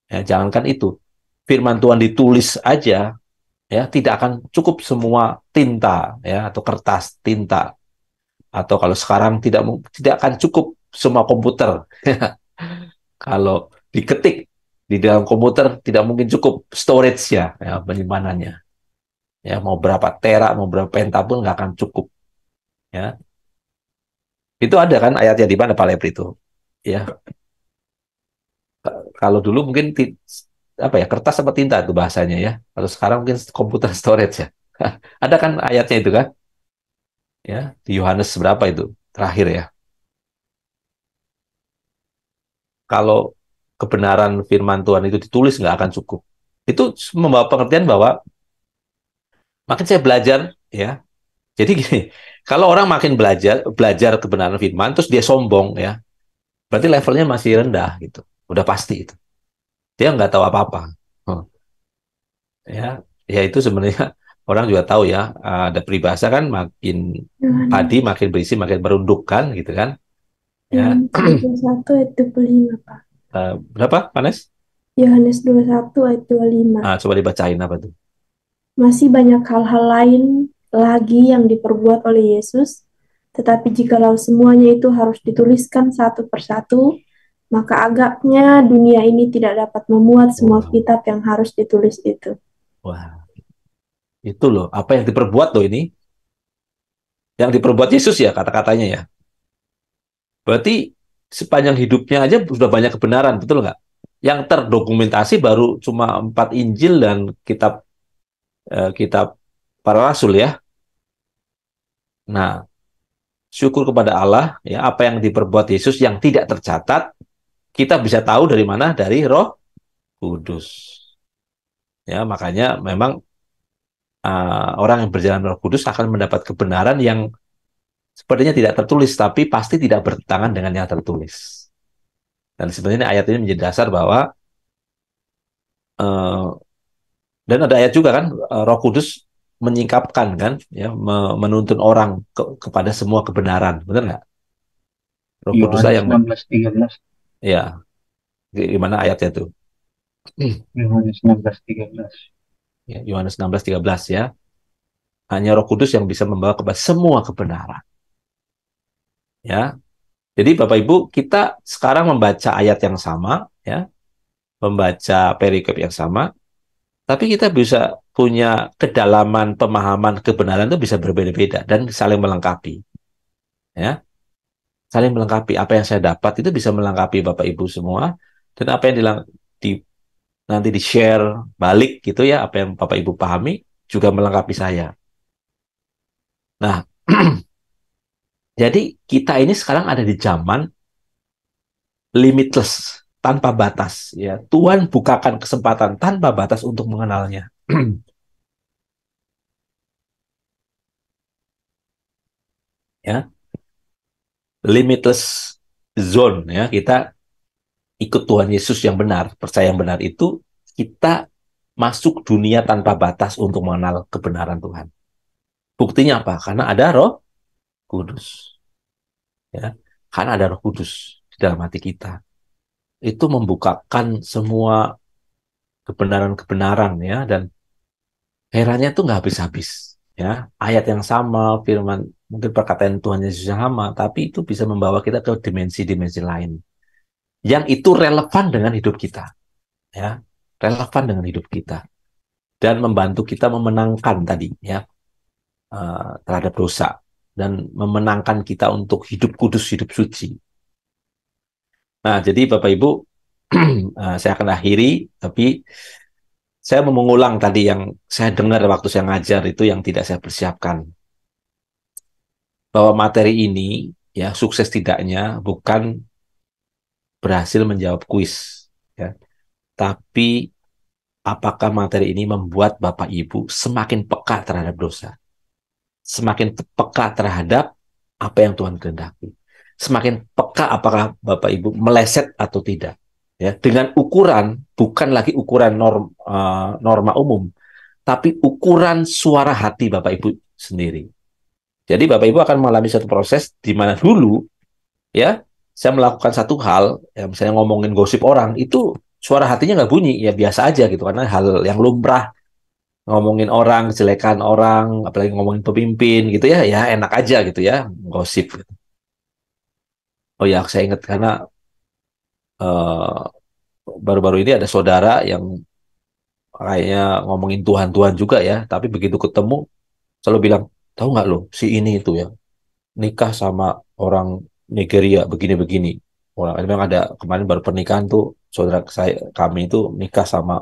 A: Ya, jangankan itu, firman Tuhan ditulis aja, ya tidak akan cukup semua tinta ya atau kertas tinta, atau kalau sekarang tidak akan cukup semua komputer. Kalau diketik di dalam komputer tidak mungkin cukup storage-nya, ya, penyimpanannya. Ya, mau berapa tera, mau berapa penta pun nggak akan cukup. Ya, itu ada kan ayatnya di mana Pak Lepri itu? Ya, kalau dulu mungkin apa ya kertas apa tinta itu bahasanya ya. Kalau sekarang mungkin komputer storage ya. Ada kan ayatnya itu kan? Ya, di Yohanes berapa itu terakhir ya? Kalau kebenaran firman Tuhan itu ditulis nggak akan cukup. Itu membawa pengertian bahwa makin saya belajar, ya. Jadi gini, kalau orang makin belajar kebenaran firman, terus dia sombong, ya, berarti levelnya masih rendah gitu. Udah pasti itu. Dia nggak tahu apa-apa. Hmm. Ya, ya itu sebenarnya orang juga tahu ya. Ada peribahasa kan, makin padi
B: Yohanes,
A: makin berisi makin merunduk kan, gitu kan? Ya,
B: Yohanes 21 ayat 25, Pak.
A: berapa, Panes?
B: Yohanes 21 ayat 25.
A: Coba dibacain apa tuh?
B: Masih banyak hal-hal lain lagi yang diperbuat oleh Yesus, tetapi jikalau semuanya itu harus dituliskan satu persatu, maka agaknya dunia ini tidak dapat memuat semua
A: Wow,
B: kitab yang harus ditulis itu.
A: wah, itu loh. Apa yang diperbuat loh ini? Yang diperbuat Yesus ya kata-katanya ya. Berarti sepanjang hidupnya aja sudah banyak kebenaran, betul nggak? Yang terdokumentasi baru cuma 4 Injil dan kitab para rasul ya. Nah, syukur kepada Allah ya apa yang diperbuat Yesus yang tidak tercatat, kita bisa tahu dari mana? Dari Roh Kudus. Ya, makanya memang orang yang berjalan Roh Kudus akan mendapat kebenaran yang sepertinya tidak tertulis, tapi pasti tidak bertentangan dengan yang tertulis. Dan sebenarnya ayat ini menjadi dasar bahwa eh, dan ada ayat juga kan, Roh Kudus menyingkapkan kan, ya, menuntun orang kepada semua kebenaran, benar nggak? Roh Kudus lah
C: Yohanes
A: yang,
C: 16:13.
A: ya, gimana ayatnya tuh?
C: Yohanes 16:13.
A: Ya, Yohanes 16:13 ya. Hanya Roh Kudus yang bisa membawa kepada semua kebenaran. Ya, jadi Bapak Ibu kita sekarang membaca ayat yang sama, ya, membaca perikop yang sama, tapi kita bisa punya kedalaman pemahaman kebenaran itu bisa berbeda-beda dan saling melengkapi. Ya, saling melengkapi. Apa yang saya dapat itu bisa melengkapi Bapak Ibu semua, dan apa yang di, nanti di-share balik gitu ya, apa yang Bapak Ibu pahami juga melengkapi saya. Nah, jadi kita ini sekarang ada di zaman limitless, tanpa batas ya. Tuhan bukakan kesempatan tanpa batas untuk mengenalnya. Ya, limitless zone ya. Kita ikut Tuhan Yesus yang benar, percaya yang benar itu kita masuk dunia tanpa batas untuk mengenal kebenaran Tuhan. Buktinya apa? Karena ada Roh Kudus. Ya. Karena ada Roh Kudus di dalam hati kita. itu membukakan semua kebenaran-kebenaran ya, dan herannya tuh nggak habis-habis ya. Ayat yang sama, firman mungkin perkataan Tuhan Yesus yang sama, tapi itu bisa membawa kita ke dimensi-dimensi lain yang itu relevan dengan hidup kita ya, relevan dengan hidup kita dan membantu kita memenangkan tadi ya, terhadap dosa dan memenangkan kita untuk hidup kudus, hidup suci. Nah, jadi Bapak Ibu, saya akan akhiri, tapi saya mau mengulang tadi yang saya dengar waktu saya ngajar itu yang tidak saya persiapkan. Bahwa materi ini, ya sukses tidaknya bukan berhasil menjawab kuis, ya, tapi apakah materi ini membuat Bapak Ibu semakin peka terhadap dosa, semakin peka terhadap apa yang Tuhan kehendaki, semakin peka apakah Bapak Ibu meleset atau tidak, ya, dengan ukuran bukan lagi ukuran norma umum, tapi ukuran suara hati Bapak Ibu sendiri. Jadi Bapak Ibu akan mengalami satu proses di mana dulu ya saya melakukan satu hal, ya misalnya ngomongin gosip orang, itu suara hatinya nggak bunyi, ya biasa aja gitu, karena hal yang lumrah, ngomongin orang, kejelekan orang, apalagi ngomongin pemimpin gitu ya, ya enak aja gitu ya, gosip. Oh ya, saya ingat karena eh, baru-baru ini ada saudara yang kayaknya ngomongin Tuhan-Tuhan juga ya, tapi begitu ketemu selalu bilang, tahu nggak lo, si ini itu ya, nikah sama orang Nigeria begini-begini. Orang memang ada kemarin baru pernikahan tuh, saudara saya kami itu nikah sama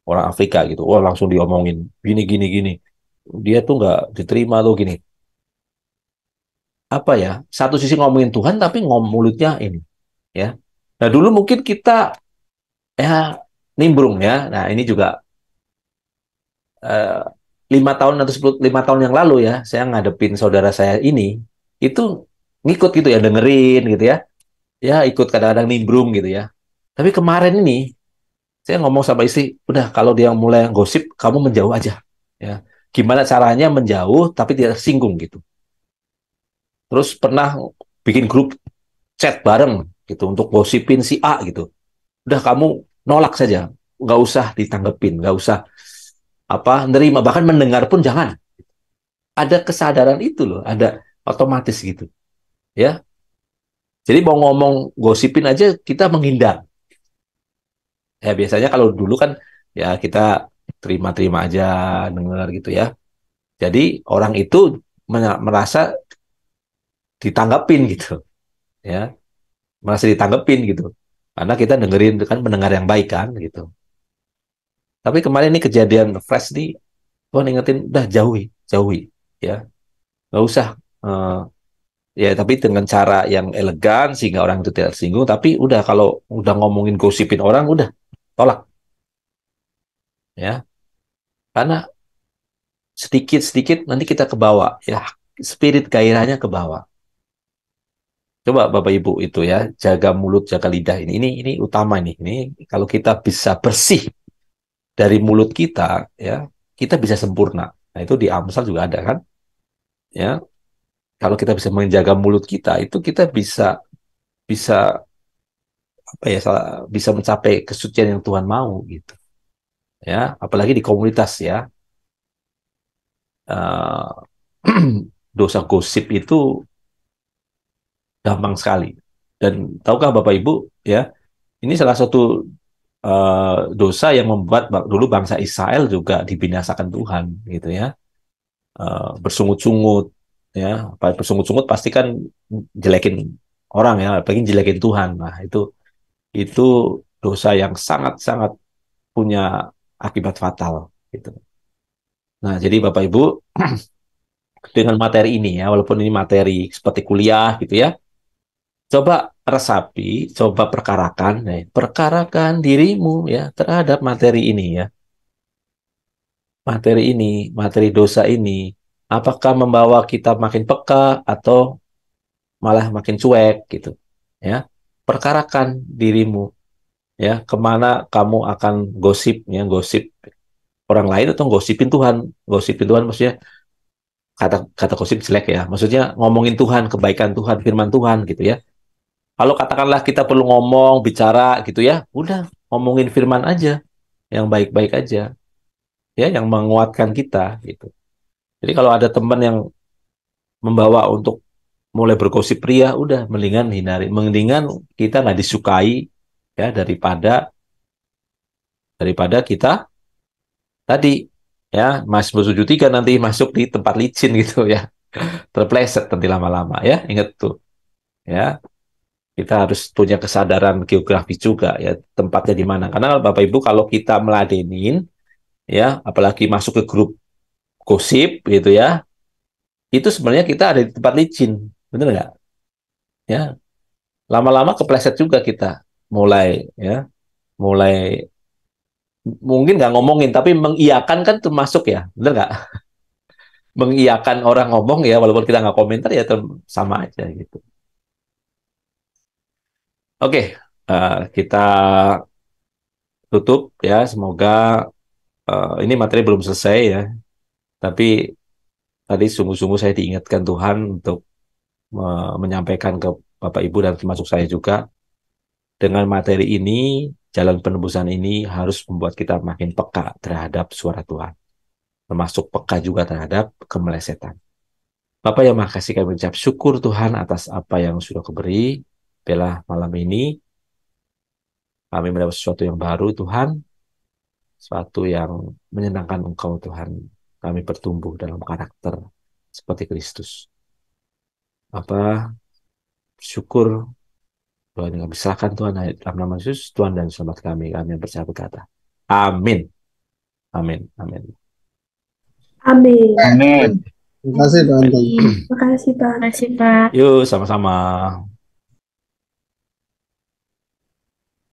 A: orang Afrika gitu. Wah, langsung diomongin gini gini gini. Dia tuh nggak diterima tuh gini. Apa ya? Satu sisi ngomongin Tuhan tapi mulutnya ini ya. Nah, dulu mungkin kita ya nimbrung ya. Nah, ini juga eh, 5 tahun atau 5 tahun yang lalu ya, saya ngadepin saudara saya ini itu ngikut gitu ya, dengerin gitu ya. Ya ikut kadang-kadang nimbrung gitu ya. Tapi kemarin ini saya ngomong sama istri, udah kalau dia mulai gosip, kamu menjauh aja. Ya, gimana caranya menjauh tapi tidak tersinggung gitu. Terus pernah bikin grup chat bareng gitu untuk gosipin si A gitu. Udah kamu nolak saja, nggak usah ditanggepin, nggak usah apa nerima, bahkan mendengar pun jangan. Ada kesadaran itu loh, ada otomatis gitu. Ya, jadi mau ngomong gosipin aja kita menghindar. Ya biasanya kalau dulu kan ya kita terima-terima aja dengar gitu ya. Jadi orang itu merasa ditanggapin gitu ya, merasa ditanggapin gitu. Karena kita dengerin kan pendengar yang baik kan gitu. Tapi kemarin ini kejadian fresh nih, Tuhan ingetin udah jauhi, jauhi ya. Nggak usah ya, tapi dengan cara yang elegan sehingga orang itu tidak tersinggung, tapi udah kalau udah ngomongin gosipin orang udah tolak ya. Karena sedikit-sedikit nanti kita ke bawah ya, spirit gairahnya ke bawah. Coba Bapak Ibu itu ya, jaga mulut, jaga lidah ini. Ini utama ini. Ini kalau kita bisa bersih dari mulut kita ya, kita bisa sempurna. Nah, itu di Amsal juga ada kan? Ya, kalau kita bisa menjaga mulut kita, itu kita bisa bisa apa ya, bisa mencapai kesucian yang Tuhan mau gitu. Ya, apalagi di komunitas ya. eh, dosa gosip itu gampang sekali. Dan tahukah Bapak Ibu ya, ini salah satu dosa yang membuat dulu bangsa Israel juga dibinasakan Tuhan gitu ya. Bersungut-sungut ya, bersungut-sungut pasti kan jelekin orang ya, apalagi jelekin Tuhan. Nah, itu dosa yang sangat-sangat punya akibat fatal gitu. Nah, jadi Bapak Ibu dengan materi ini ya, walaupun ini materi seperti kuliah gitu ya, coba resapi, coba perkarakan, ya, perkarakan dirimu ya terhadap materi ini ya. Materi ini, materi dosa ini, apakah membawa kita makin peka atau malah makin cuek gitu. Ya, perkarakan dirimu ya, kemana kamu akan gosip ya, gosip orang lain atau gosipin Tuhan. Gosipin Tuhan maksudnya kata kata gosip jelek ya, maksudnya ngomongin Tuhan, kebaikan Tuhan, firman Tuhan gitu ya. Kalau katakanlah kita perlu ngomong, bicara gitu ya, udah ngomongin firman aja, yang baik-baik aja, ya, yang menguatkan kita gitu. Jadi kalau ada teman yang membawa untuk mulai bergosip pria, udah mendingan hindari, mendingan kita nggak disukai ya daripada kita tadi ya Mazmur 73 nanti masuk di tempat licin gitu ya, terpleset nanti lama-lama ya. Ingat tuh ya, kita harus punya kesadaran geografis juga ya, tempatnya di mana. Karena Bapak Ibu kalau kita meladenin ya, apalagi masuk ke grup gosip gitu ya, itu sebenarnya kita ada di tempat licin, bener nggak? Ya, lama-lama kepleset juga kita, mulai ya, mulai mungkin nggak ngomongin, tapi mengiyakan kan termasuk ya, bener nggak? Mengiyakan orang ngomong ya, walaupun kita nggak komentar ya, sama aja gitu. Oke, kita tutup ya. Semoga ini materi belum selesai ya, tapi tadi sungguh-sungguh saya diingatkan Tuhan untuk menyampaikan ke Bapak Ibu dan termasuk saya juga, dengan materi ini, jalan penebusan ini harus membuat kita makin peka terhadap suara Tuhan, termasuk peka juga terhadap kemelesetan. Bapak yang makasih, kami ucap syukur Tuhan atas apa yang sudah keberi. Bila malam ini kami mendapat sesuatu yang baru Tuhan, sesuatu yang menyenangkan Engkau Tuhan. Kami bertumbuh dalam karakter seperti Kristus. Bapak, syukur Tuhan yang kami serahkan Tuhan dalam nama Yesus, Tuhan dan selamat kami yang percaya berkata. Amin. Amin. Amin.
B: Amin.
C: Amin.
D: Terima kasih teman-teman.
B: Makasih, Pak.
E: Makasih, Pak.
A: Yuk, sama-sama.